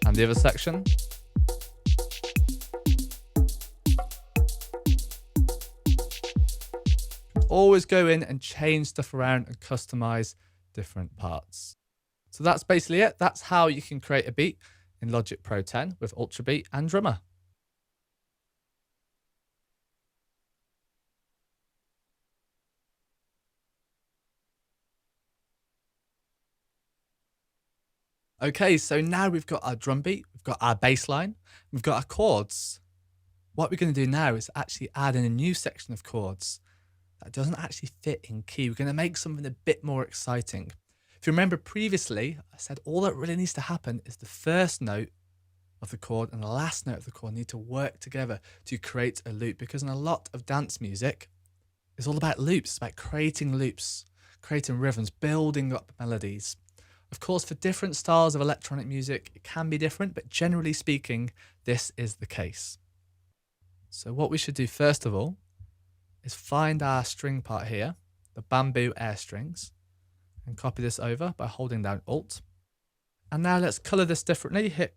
And the other section. always go in and change stuff around and customize different parts. So that's basically it. That's how you can create a beat in Logic Pro 10 with Ultra Beat and Drummer. Okay, so now we've got our drum beat, we've got our bass line, we've got our chords. What we're going to do now is actually add in a new section of chords that doesn't actually fit in key. We're going to make something a bit more exciting. If you remember previously, I said all that really needs to happen is the first note of the chord and the last note of the chord need to work together to create a loop, because in a lot of dance music, it's all about loops. It's about creating loops, creating rhythms, building up melodies. Of course, for different styles of electronic music, it can be different, but generally speaking, this is the case. So what we should do first of all is find our string part here, the bamboo air strings, and copy this over by holding down Alt. And now let's color this differently. Hit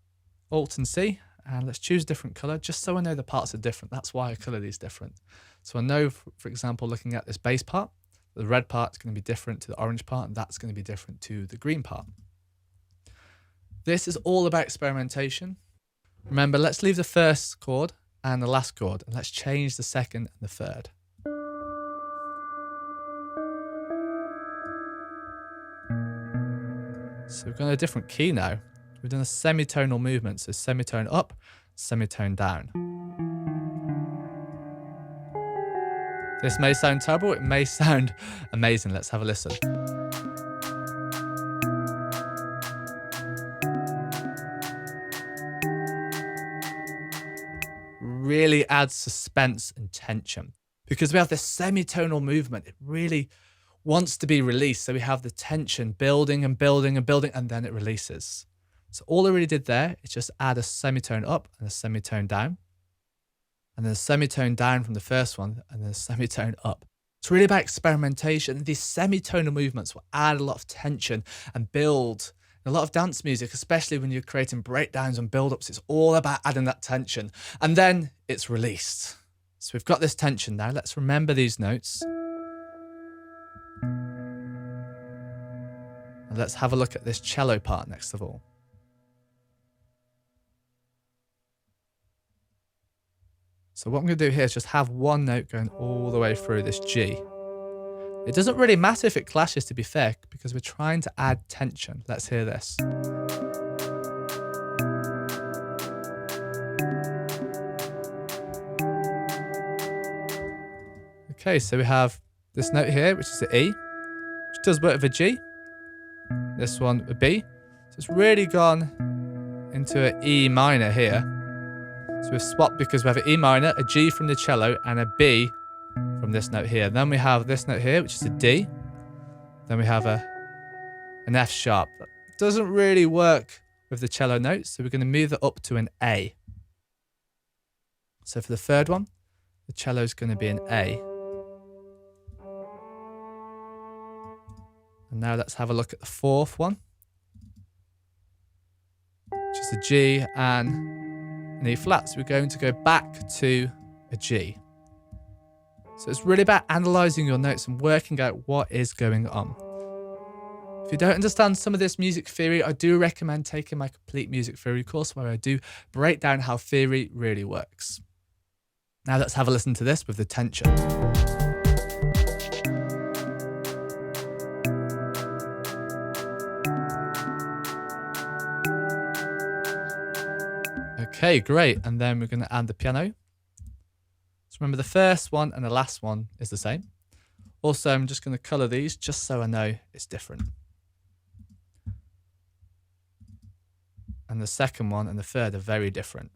Alt and C, and let's choose a different color just so I know the parts are different. That's why I color these different. So I know, for example, looking at this bass part, the red part is going to be different to the orange part, and that's going to be different to the green part. This is all about experimentation. Remember, let's leave the first chord and the last chord, and let's change the second and the third. So we've got a different key now. We've done a semitonal movement, so semitone up, semitone down. This may sound terrible, it may sound amazing. Let's have a listen. Really adds suspense and tension because we have this semitonal movement. It really wants to be released. So we have the tension building and building and building, and then it releases. So all I really did there is just add a semitone up and a semitone down, and then a semitone down from the first one, and then a semitone up. It's really about experimentation. These semitonal movements will add a lot of tension and build. In a lot of dance music, especially when you're creating breakdowns and build-ups, it's all about adding that tension, and then it's released. So we've got this tension now. Let's remember these notes. And let's have a look at this cello part next of all. So what I'm going to do here is just have one note going all the way through this G. It doesn't really matter if it clashes, to be fair, because we're trying to add tension. Let's hear this. Okay, so we have this note here, which is an E, which does work with a G. This one, a B. So it's really gone into an E minor here. So we've swapped because we have an E minor, a G from the cello, and a B from this note here. Then we have this note here, which is a D. Then we have an F sharp. That doesn't really work with the cello notes, so we're going to move it up to an A. So for the third one, the cello is going to be an A. And now let's have a look at the fourth one, which is a G and an E flat. So we're going to go back to a G. So it's really about analysing your notes and working out what is going on. If you don't understand some of this music theory, I do recommend taking my complete music theory course where I do break down how theory really works. Now let's have a listen to this with the tension. Okay, great. And then we're going to add the piano. So remember, the first one and the last one is the same. Also, I'm just going to colour these just so I know it's different. And the second one and the third are very different.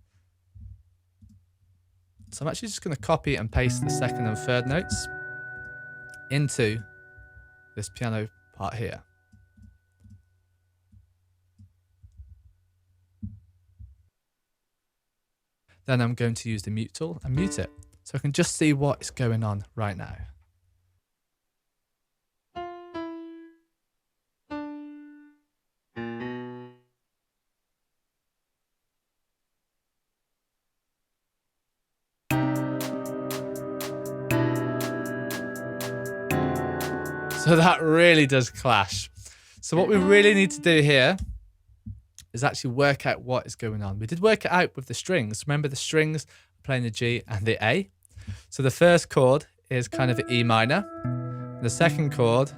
So I'm actually just going to copy and paste the second and third notes into this piano part here. Then I'm going to use the mute tool and mute it, so I can just see what is going on right now. So that really does clash. So what we really need to do here is actually work out what is going on. We did work it out with the strings. Remember the strings playing the G and the A. So the first chord is kind of an E minor. The second chord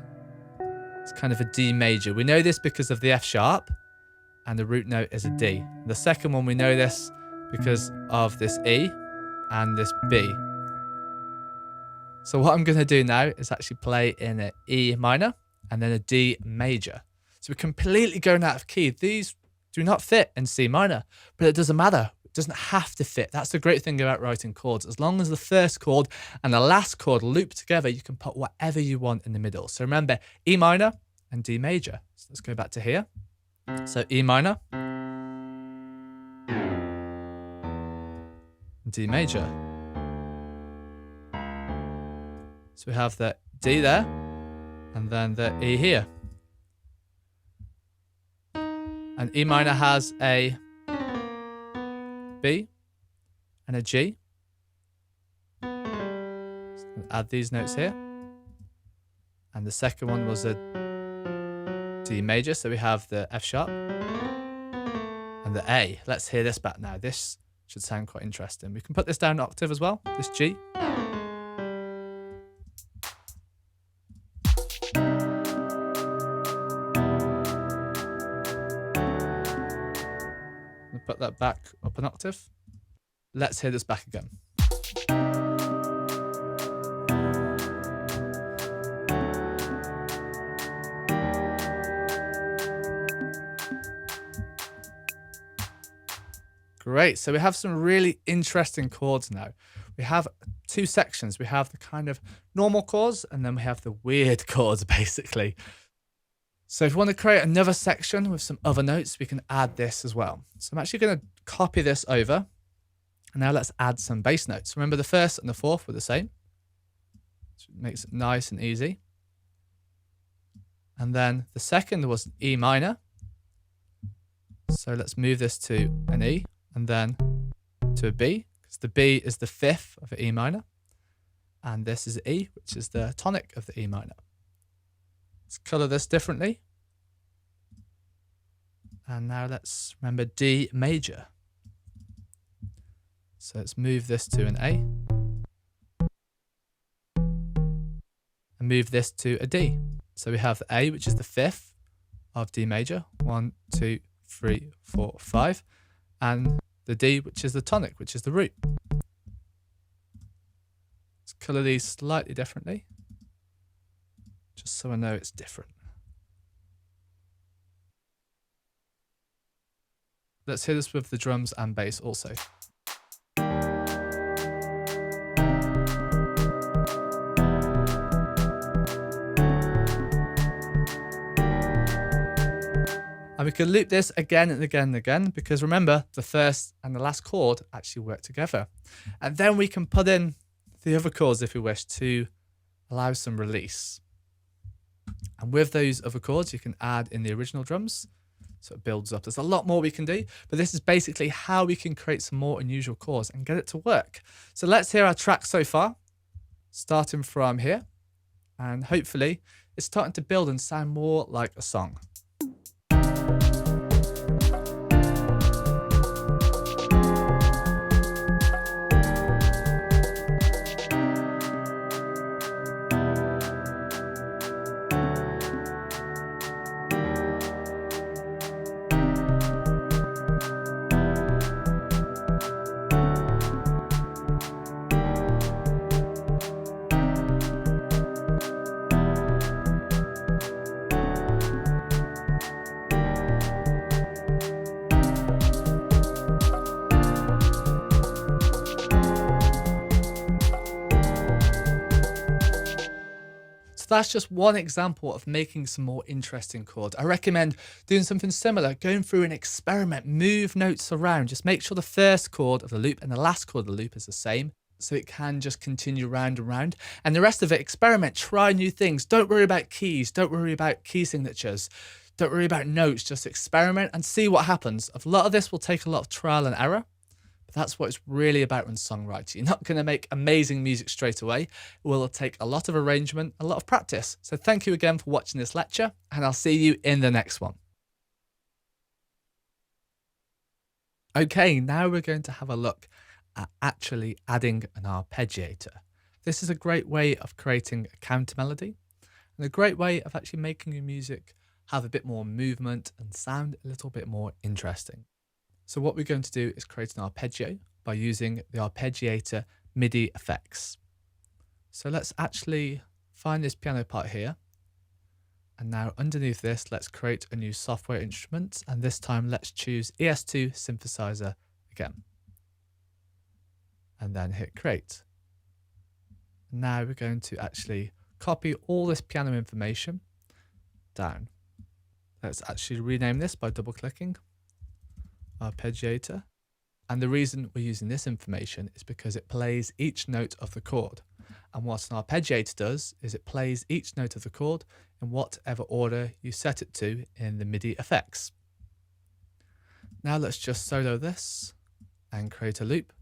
is kind of a D major. We know this because of the F sharp, and the root note is a D. The second one, we know this because of this E and this B. So what I'm going to do now is actually play in an E minor and then a D major. So we're completely going out of key. These do not fit in C minor, but it doesn't matter. It doesn't have to fit. That's the great thing about writing chords. As long as the first chord and the last chord loop together, you can put whatever you want in the middle. So remember, E minor and D major. So let's go back to here. So E minor, D major. So we have the D there, and then the E here. And E minor has a B and a G. So add these notes here. And the second one was a D major, so we have the F sharp and the A. Let's hear this back now. This should sound quite interesting. We can put this down an octave as well, this G. We'll put that back up an octave. Let's hear this back again. Great, so we have some really interesting chords now. We have two sections. We have the kind of normal chords, and then we have the weird chords, basically. So if you want to create another section with some other notes, we can add this as well. So I'm actually going to copy this over. And now let's add some bass notes. Remember the first and the fourth were the same. So it makes it nice and easy. And then the second was an E minor. So let's move this to an E and then to a B, because the B is the fifth of an E minor. And this is E, which is the tonic of the E minor. Let's color this differently. And now let's remember D major. So let's move this to an A. And move this to a D. So we have the A, which is the fifth of D major. 1, 2, 3, 4, 5. And the D, which is the tonic, which is the root. Let's color these slightly differently, just so I know it's different. Let's hear this with the drums and bass also. And we can loop this again and again and again, because remember, the first and the last chord actually work together. And then we can put in the other chords if we wish to allow some release. And with those other chords, you can add in the original drums. So it builds up. There's a lot more we can do, but this is basically how we can create some more unusual chords and get it to work. So let's hear our track so far, starting from here. And hopefully it's starting to build and sound more like a song. That's just one example of making some more interesting chords. I recommend doing something similar, going through an experiment, move notes around. Just make sure the first chord of the loop and the last chord of the loop is the same, so it can just continue round and round. And the rest of it, experiment, try new things. Don't worry about keys. Don't worry about key signatures. Don't worry about notes. Just experiment and see what happens. A lot of this will take a lot of trial and error, But that's what it's really about when songwriting. You're not going to make amazing music straight away. It will take a lot of arrangement, a lot of practice. So thank you again for watching this lecture, and I'll see you in the next one. Okay, now we're going to have a look at actually adding an arpeggiator. This is a great way of creating a counter melody and a great way of actually making your music have a bit more movement and sound a little bit more interesting. So what we're going to do is create an arpeggio by using the arpeggiator MIDI effects. So let's actually find this piano part here. And now underneath this, let's create a new software instrument. And this time let's choose ES2 synthesizer again. And then hit create. Now we're going to actually copy all this piano information down. Let's actually rename this by double clicking arpeggiator. And the reason we're using this information is because it plays each note of the chord. And what an arpeggiator does is it plays each note of the chord in whatever order you set it to in the MIDI effects. Now let's just solo this and create a loop.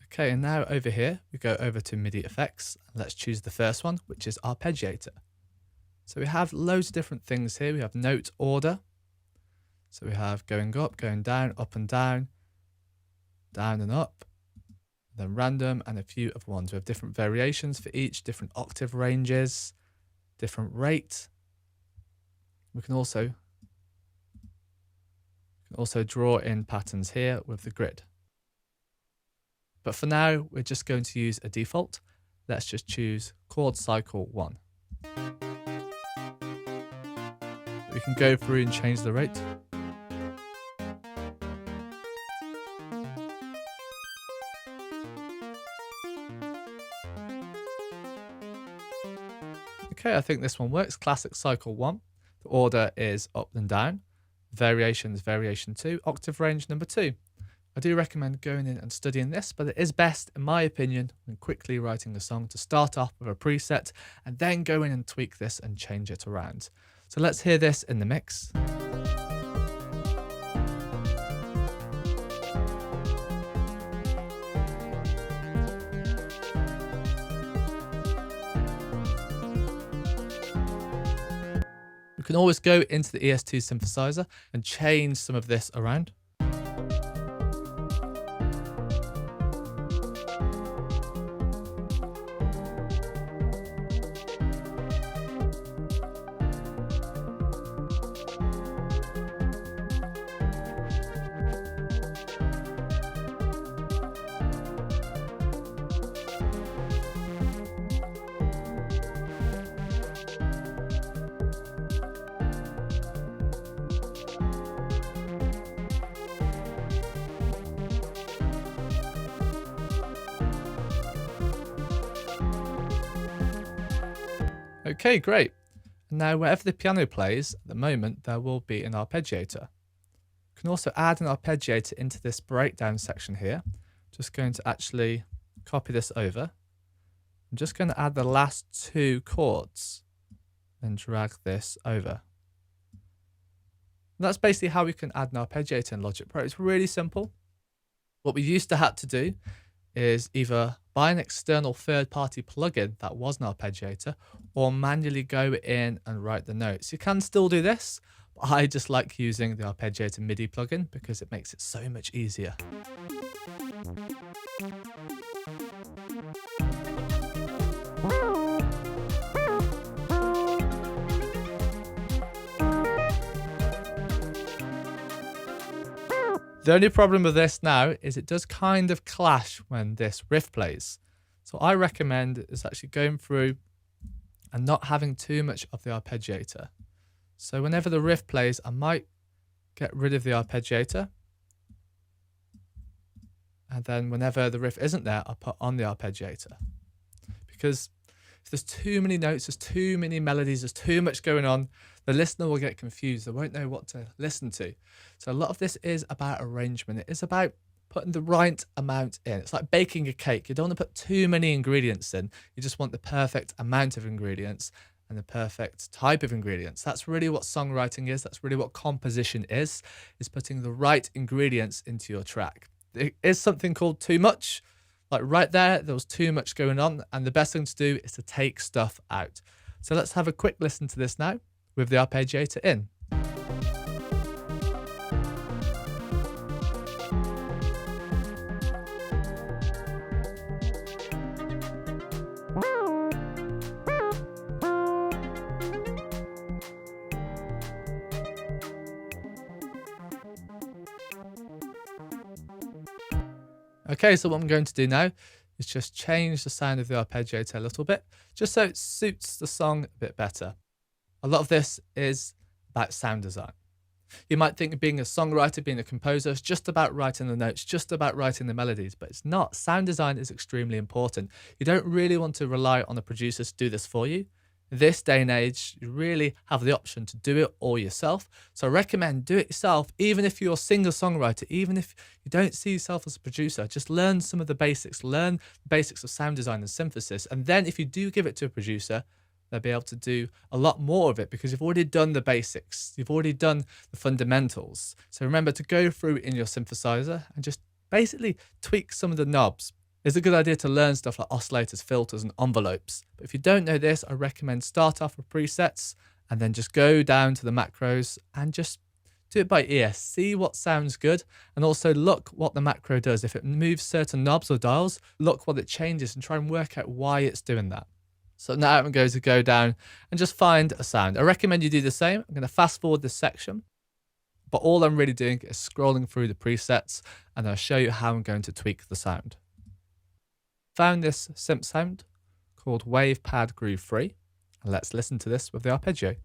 Okay, and now over here, we go over to MIDI effects. And let's choose the first one, which is arpeggiator. So we have loads of different things here. We have note order. So we have going up, going down, up and down and up, then random, and a few of ones. We have different variations for each, different octave ranges, different rate. We can also draw in patterns here with the grid. But for now, we're just going to use a default. Let's just choose chord cycle 1. We can go through and change the rate. Okay, I think this one works. Classic cycle 1. The order is up and down. Variation is variation 2. Octave range number 2. I do recommend going in and studying this, but it is best, in my opinion, when quickly writing a song to start off with a preset and then go in and tweak this and change it around. So let's hear this in the mix. We can always go into the ES2 synthesizer and change some of this around. Okay, great. And now wherever the piano plays, at the moment, there will be an arpeggiator. You can also add an arpeggiator into this breakdown section here. Just going to actually copy this over. I'm just going to add the last 2 chords and drag this over. And that's basically how we can add an arpeggiator in Logic Pro. It's really simple. What we used to have to do is either buy an external third-party plugin that was an arpeggiator or manually go in and write the notes. You can still do this, but I just like using the arpeggiator MIDI plugin because it makes it so much easier. The only problem with this now is it does kind of clash when this riff plays. So I recommend is actually going through and not having too much of the arpeggiator. So whenever the riff plays, I might get rid of the arpeggiator. And then whenever the riff isn't there, I put on the arpeggiator. Because if there's too many notes, there's too many melodies, there's too much going on, the listener will get confused. They won't know what to listen to. So a lot of this is about arrangement. It is about putting the right amount in. It's like baking a cake. You don't want to put too many ingredients in. You just want the perfect amount of ingredients. and the perfect type of ingredients. That's really what songwriting is. That's really what composition is putting the right ingredients into your track. There is something called too much. Like right there was too much going on, and the best thing to do is to take stuff out. So let's have a quick listen to this now with the arpeggiator in. Okay, so what I'm going to do now is just change the sound of the arpeggiator a little bit, just so it suits the song a bit better. A lot of this is about sound design. You might think being a songwriter, being a composer, is just about writing the notes, just about writing the melodies, but it's not. Sound design is extremely important. You don't really want to rely on a producer to do this for you. In this day and age, you really have the option to do it all yourself. So I recommend do it yourself, even if you're a singer-songwriter, even if you don't see yourself as a producer. Just learn some of the basics. Learn the basics of sound design and synthesis. And then if you do give it to a producer, they'll be able to do a lot more of it because you've already done the basics. You've already done the fundamentals. So remember to go through in your synthesizer and just basically tweak some of the knobs. It's a good idea to learn stuff like oscillators, filters, and envelopes. But if you don't know this, I recommend start off with presets and then just go down to the macros and just do it by ear. See what sounds good, and also look what the macro does. If it moves certain knobs or dials, look what it changes and try and work out why it's doing that. So now I'm going to go down and just find a sound. I recommend you do the same. I'm going to fast forward this section, but all I'm really doing is scrolling through the presets, and I'll show you how I'm going to tweak the sound. Found this synth sound called Wave Pad Groove 3. And let's listen to this with the arpeggio.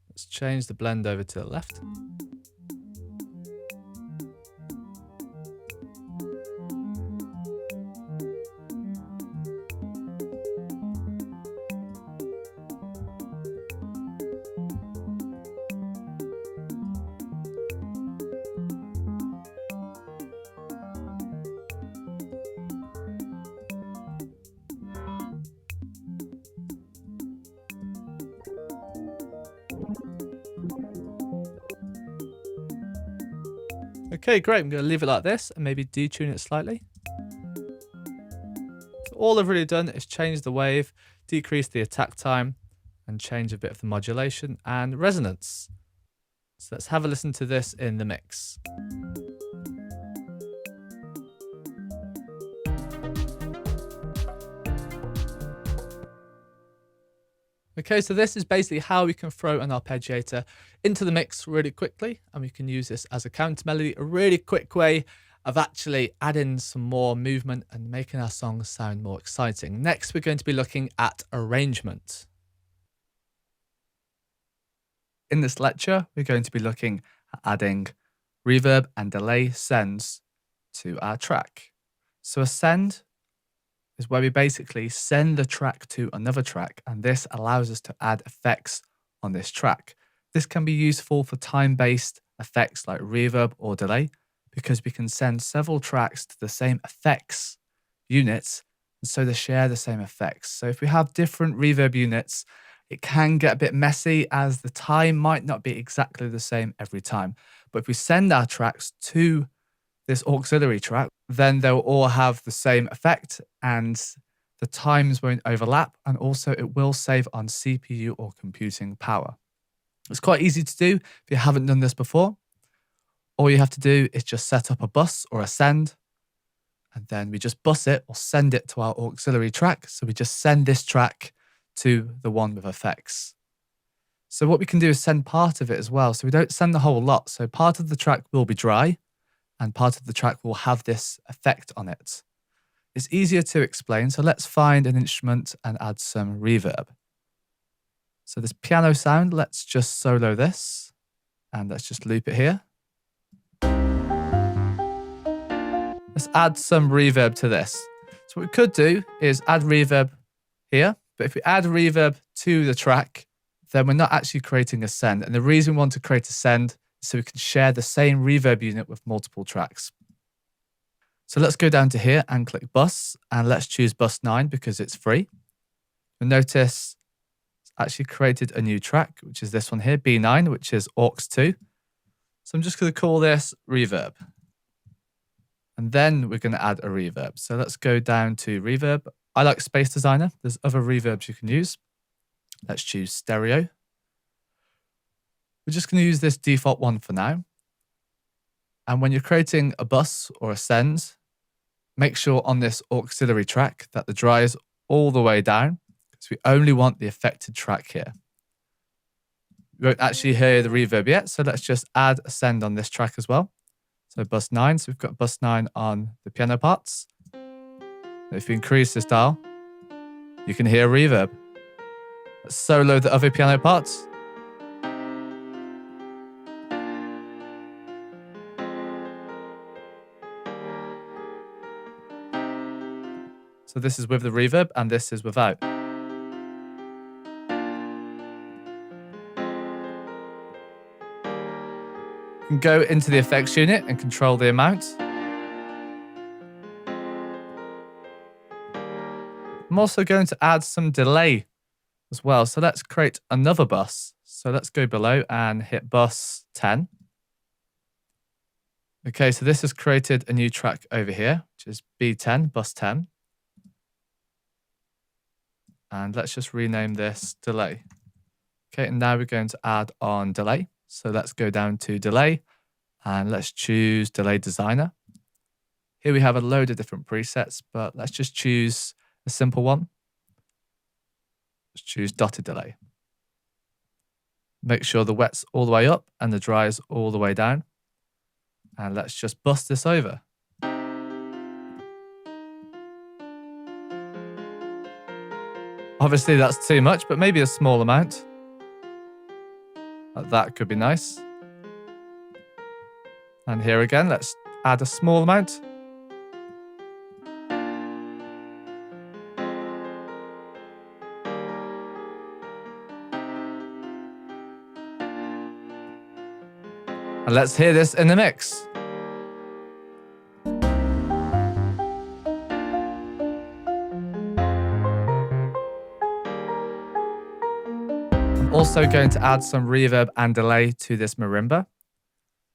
Let's change the blend over to the left. Okay, great. I'm going to leave it like this and maybe detune it slightly. So all I've really done is change the wave, decrease the attack time, and change a bit of the modulation and resonance. So let's have a listen to this in the mix. Okay, so this is basically how we can throw an arpeggiator into the mix really quickly, and we can use this as a counter melody, a really quick way of actually adding some more movement and making our songs sound more exciting. Next, we're going to be looking at arrangement. In this lecture, we're going to be looking at adding reverb and delay sends to our track. So a send is where we basically send the track to another track, and this allows us to add effects on this track. This can be useful for time-based effects like reverb or delay, because we can send several tracks to the same effects units, and so they share the same effects. So if we have different reverb units, it can get a bit messy as the time might not be exactly the same every time. But if we send our tracks to this auxiliary track, then they'll all have the same effect and the times won't overlap, and also it will save on CPU or computing power. It's quite easy to do if you haven't done this before. All you have to do is just set up a bus or a send, and then we just bus it or send it to our auxiliary track. So we just send this track to the one with effects. So what we can do is send part of it as well. So we don't send the whole lot. So part of the track will be dry, and part of the track will have this effect on it. It's easier to explain, so let's find an instrument and add some reverb. So this piano sound, let's just solo this, and let's just loop it here. Let's add some reverb to this. So what we could do is add reverb here, but if we add reverb to the track, then we're not actually creating a send. And the reason we want to create a send is so we can share the same reverb unit with multiple tracks. So let's go down to here and click bus, and let's choose bus 9 because it's free. You'll notice it's actually created a new track, which is this one here, B9, which is aux 2. So I'm just going to call this reverb. And then we're going to add a reverb. So let's go down to reverb. I like Space Designer. There's other reverbs you can use. Let's choose stereo. We're just going to use this default one for now. And when you're creating a bus or a send, make sure on this auxiliary track that the dry is all the way down, because we only want the affected track here. We won't actually hear the reverb yet, so let's just add a send on this track as well. So bus 9, so we've got bus 9 on the piano parts. If you increase this dial, you can hear reverb. Let's solo the other piano parts. So this is with the reverb and this is without. You can go into the effects unit and control the amount. I'm also going to add some delay as well. So let's create another bus. So let's go below and hit bus 10. Okay, so this has created a new track over here, which is B10, bus 10. And let's just rename this delay. Okay, and now we're going to add on delay. So let's go down to delay and let's choose delay designer. Here we have a load of different presets, but let's just choose a simple one. Let's choose dotted delay. Make sure the wet's all the way up and the dry's all the way down. And let's just bust this over. Obviously that's too much, but maybe a small amount. Like that could be nice. And here again, let's add a small amount. And let's hear this in the mix. I'm also going to add some reverb and delay to this marimba.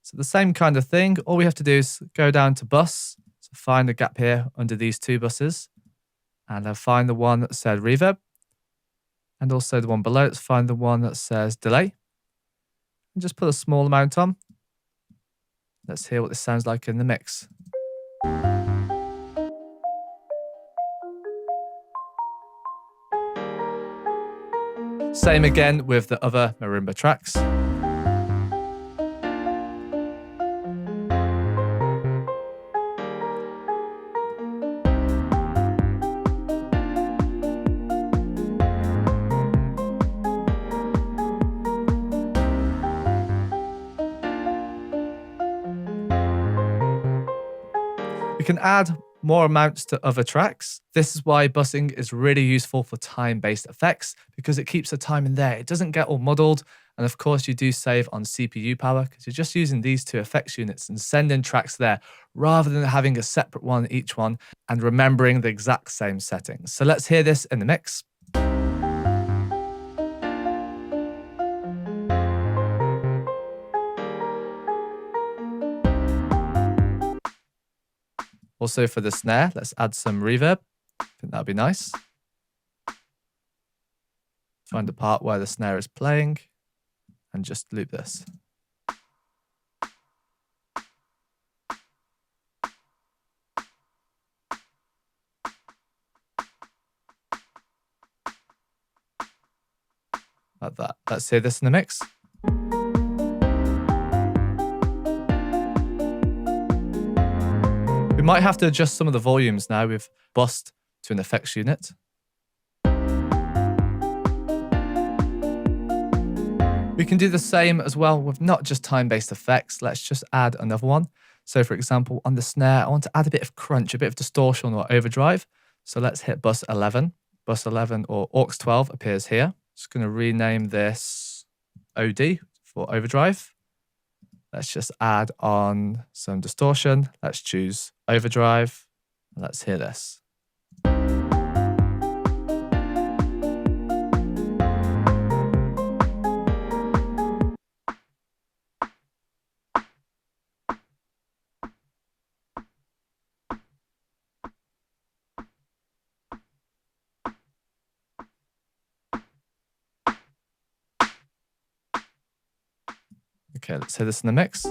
So the same kind of thing. All we have to do is go down to bus. So find the gap here under these two buses. And I'll find the one that said reverb. And also the one below, let's find the one that says delay. And just put a small amount on. Let's hear what this sounds like in the mix. Same again with the other marimba tracks. We can add more amounts to other tracks. This is why busing is really useful for time-based effects, because it keeps the time in there. It doesn't get all muddled. And of course, you do save on CPU power because you're just using these two effects units and sending tracks there rather than having a separate one each one and remembering the exact same settings. So let's hear this in the mix. Also for the snare, let's add some reverb. I think that'd be nice. Find the part where the snare is playing and just loop this. Like that. Let's hear this in the mix. We might have to adjust some of the volumes now. We've bussed to an effects unit. We can do the same as well with not just time-based effects. Let's just add another one. So for example, on the snare, I want to add a bit of crunch, a bit of distortion or overdrive. So let's hit bus 11. Bus 11 or aux 12 appears here. Just going to rename this OD for overdrive. Let's just add on some distortion. Let's choose overdrive. Let's hear this. Okay, let's hear this in the mix.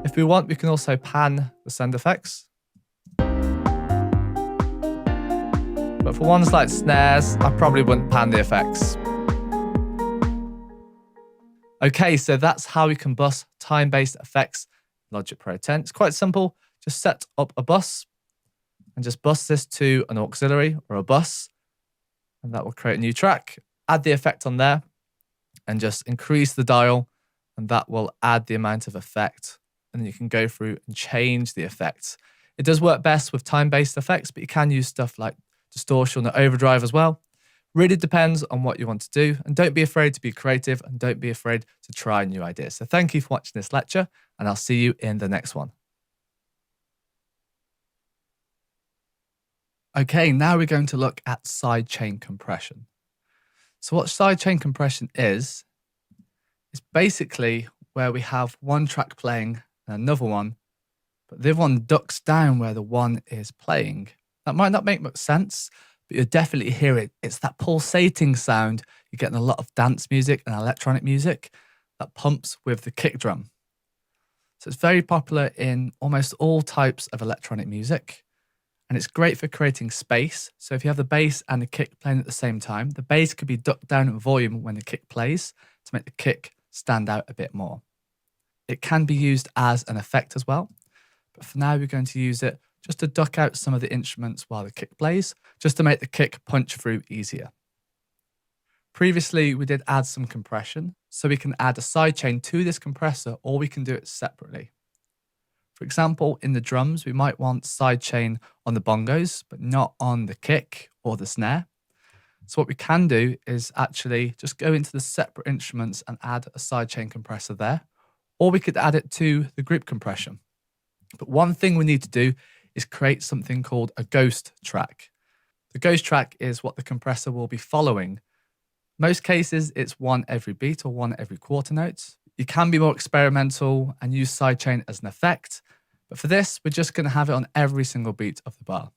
If we want, we can also pan the sound effects. But for ones like snares, I probably wouldn't pan the effects. Okay, so that's how we can bus time-based effects in Logic Pro 10. It's quite simple. Just set up a bus and just bus this to an auxiliary or a bus, and that will create a new track. Add the effect on there and just increase the dial, and that will add the amount of effect. And then you can go through and change the effects. It does work best with time-based effects, but you can use stuff like distortion or overdrive as well. Really depends on what you want to do. And don't be afraid to be creative, and don't be afraid to try new ideas. So thank you for watching this lecture, and I'll see you in the next one. Okay, now we're going to look at sidechain compression. So what sidechain compression is basically where we have one track playing and another one, but the other one ducks down where the one is playing. That might not make much sense, but you'll definitely hear it. It's that pulsating sound you get in a lot of dance music and electronic music that pumps with the kick drum. So it's very popular in almost all types of electronic music. And it's great for creating space. So if you have the bass and the kick playing at the same time, the bass could be ducked down in volume when the kick plays to make the kick stand out a bit more. It can be used as an effect as well. But for now, we're going to use it just to duck out some of the instruments while the kick plays, just to make the kick punch through easier. Previously, we did add some compression. So we can add a sidechain to this compressor, or we can do it separately. For example, in the drums, we might want sidechain on the bongos, but not on the kick or the snare. So what we can do is actually just go into the separate instruments and add a sidechain compressor there, or we could add it to the group compression. But one thing we need to do is create something called a ghost track. The ghost track is what the compressor will be following. Most cases, it's one every beat or one every quarter note. You can be more experimental and use sidechain as an effect, but for this, we're just going to have it on every single beat of the bar.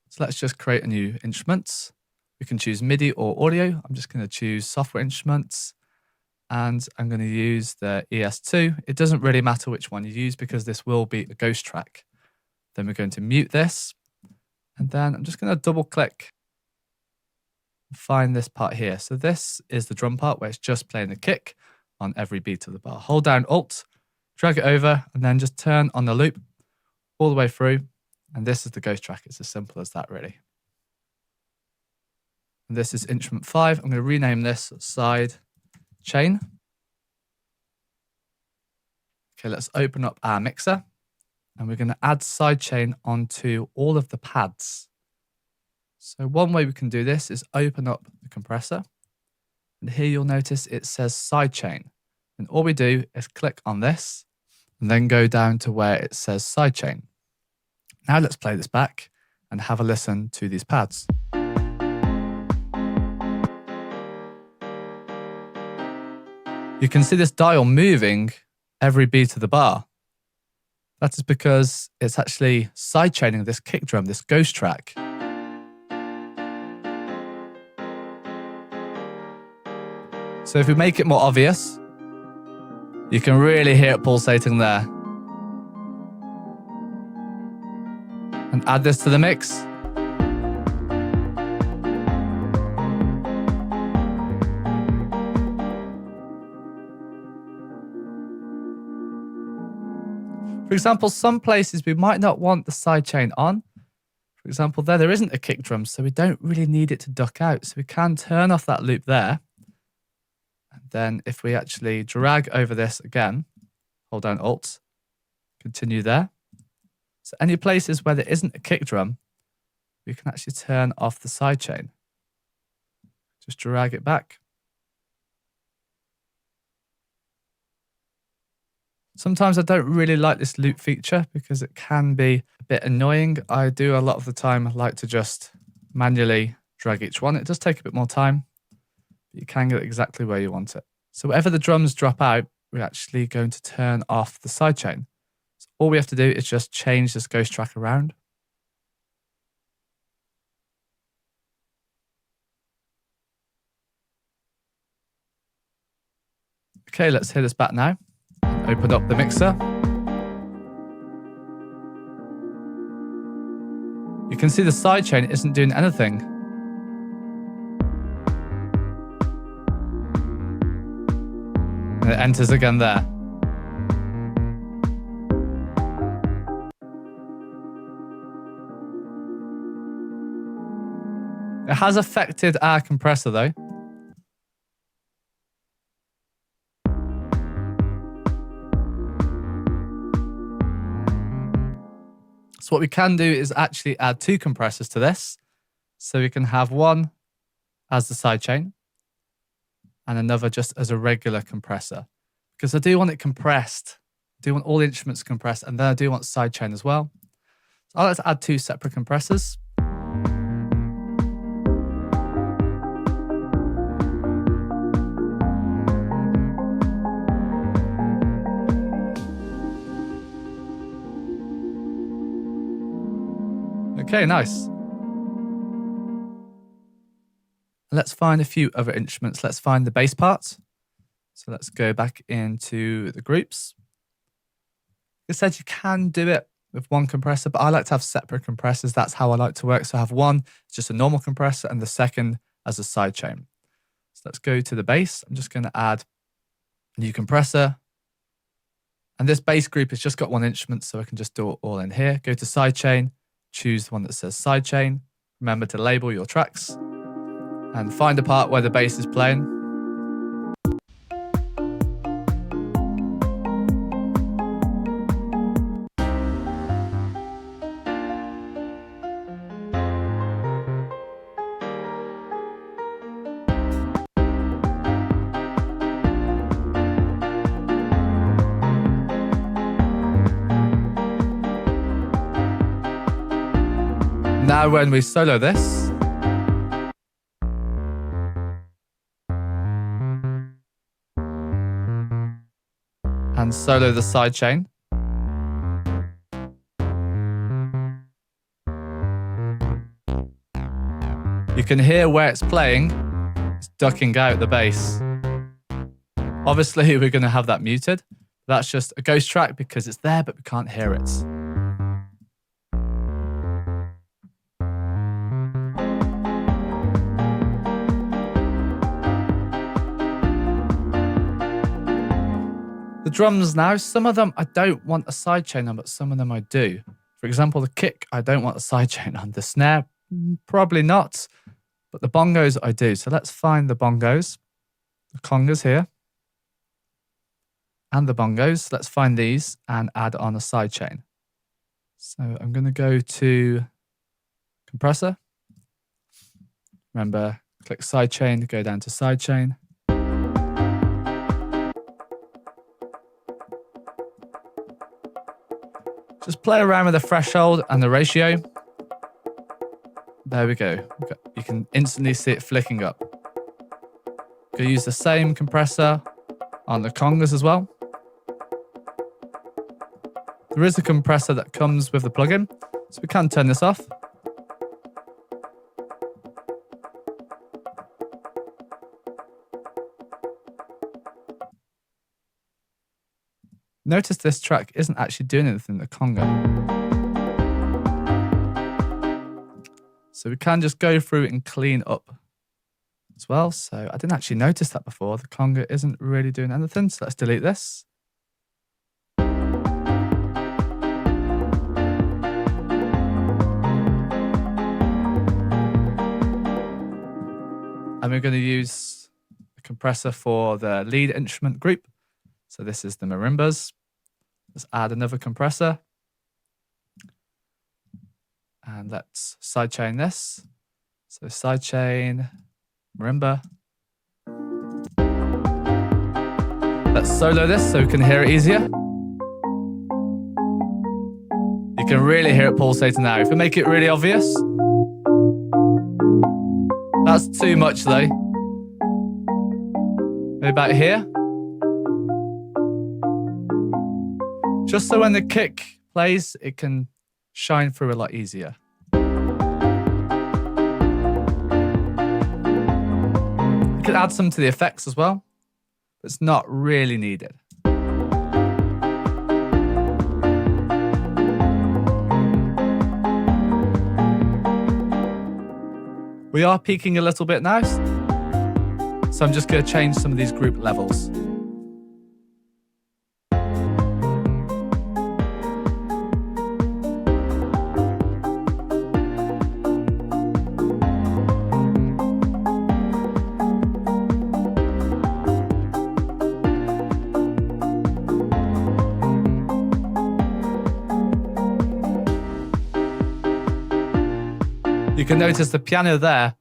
So let's just create a new instrument. We can choose MIDI or audio. I'm just going to choose software instruments, and I'm going to use the ES2. It doesn't really matter which one you use because this will be a ghost track. Then we're going to mute this, and then I'm just going to double click and find this part here. So this is the drum part where it's just playing the kick on every beat of the bar. Hold down Alt, drag it over, and then just turn on the loop all the way through. And this is the ghost track. It's as simple as that, really. And this is instrument 5. I'm going to rename this side chain. Okay, let's open up our mixer. And we're going to add sidechain onto all of the pads. So one way we can do this is open up the compressor. And here you'll notice it says sidechain. And all we do is click on this and then go down to where it says sidechain. Now let's play this back and have a listen to these pads. You can see this dial moving every beat of the bar. That is because it's actually sidechaining this kick drum, this ghost track. So if we make it more obvious, you can really hear it pulsating there. And add this to the mix. For example, some places we might not want the sidechain on. For example, there isn't a kick drum, so we don't really need it to duck out. So we can turn off that loop there. And then if we actually drag over this again, hold down Alt, continue there. So any places where there isn't a kick drum, we can actually turn off the sidechain. Just drag it back. Sometimes I don't really like this loop feature because it can be a bit annoying. I do a lot of the time like to just manually drag each one. It does take a bit more time, but you can get it exactly where you want it. So wherever the drums drop out, we're actually going to turn off the sidechain. So all we have to do is just change this ghost track around. Okay, let's hear this back now. Open up the mixer. You can see the sidechain isn't doing anything. And it enters again there. It has affected our compressor though. So what we can do is actually add 2 compressors to this. So we can have one as the sidechain and another just as a regular compressor. Because I do want it compressed. I do want all the instruments compressed, and then I do want sidechain as well. So I like to add 2 separate compressors. Okay, nice. Let's find a few other instruments. Let's find the bass parts. So let's go back into the groups. It said you can do it with one compressor, but I like to have separate compressors. That's how I like to work. So I have one, it's just a normal compressor, and the second as a sidechain. So let's go to the bass. I'm just going to add a new compressor. And this bass group has just got one instrument, so I can just do it all in here. Go to sidechain, choose the one that says sidechain. Remember to label your tracks and find a part where the bass is playing. Now when we solo this, and solo the sidechain, you can hear where it's playing, it's ducking out the bass. Obviously we're going to have that muted. That's just a ghost track because it's there but we can't hear it. The drums now, some of them I don't want a sidechain on, but some of them I do. For example, the kick, I don't want a sidechain on. The snare, probably not. But the bongos, I do. So let's find the bongos. The congas here. And the bongos. Let's find these and add on a sidechain. So I'm going to go to compressor. Remember, click sidechain, go down to sidechain. Just play around with the threshold and the ratio. There we go. You can instantly see it flicking up. You can use the same compressor on the congas as well. There is a compressor that comes with the plugin, so we can turn this off. Notice this track isn't actually doing anything in the conga. So we can just go through and clean up as well. So I didn't actually notice that before. The conga isn't really doing anything. So let's delete this. And we're going to use a compressor for the lead instrument group. So this is the marimbas. Let's add another compressor. And let's sidechain this. So sidechain, marimba. Let's solo this so we can hear it easier. You can really hear it pulsating now. If we make it really obvious, that's too much though. Maybe about here. Just so when the kick plays, it can shine through a lot easier. You can add some to the effects as well, but it's not really needed. We are peaking a little bit now, so I'm just going to change some of these group levels. You can notice the piano there.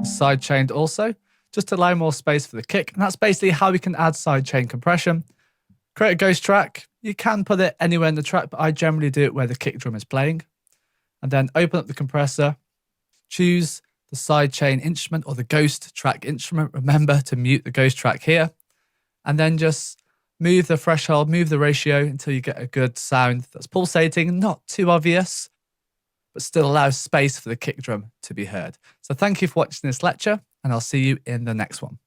Sidechained also, just to allow more space for the kick. And that's basically how we can add sidechain compression. Create a ghost track. You can put it anywhere in the track, but I generally do it where the kick drum is playing. And then open up the compressor, choose the sidechain instrument or the ghost track instrument. Remember to mute the ghost track here. And then just move the threshold, move the ratio until you get a good sound that's pulsating, not too obvious, but still allows space for the kick drum to be heard. So thank you for watching this lecture, and I'll see you in the next one.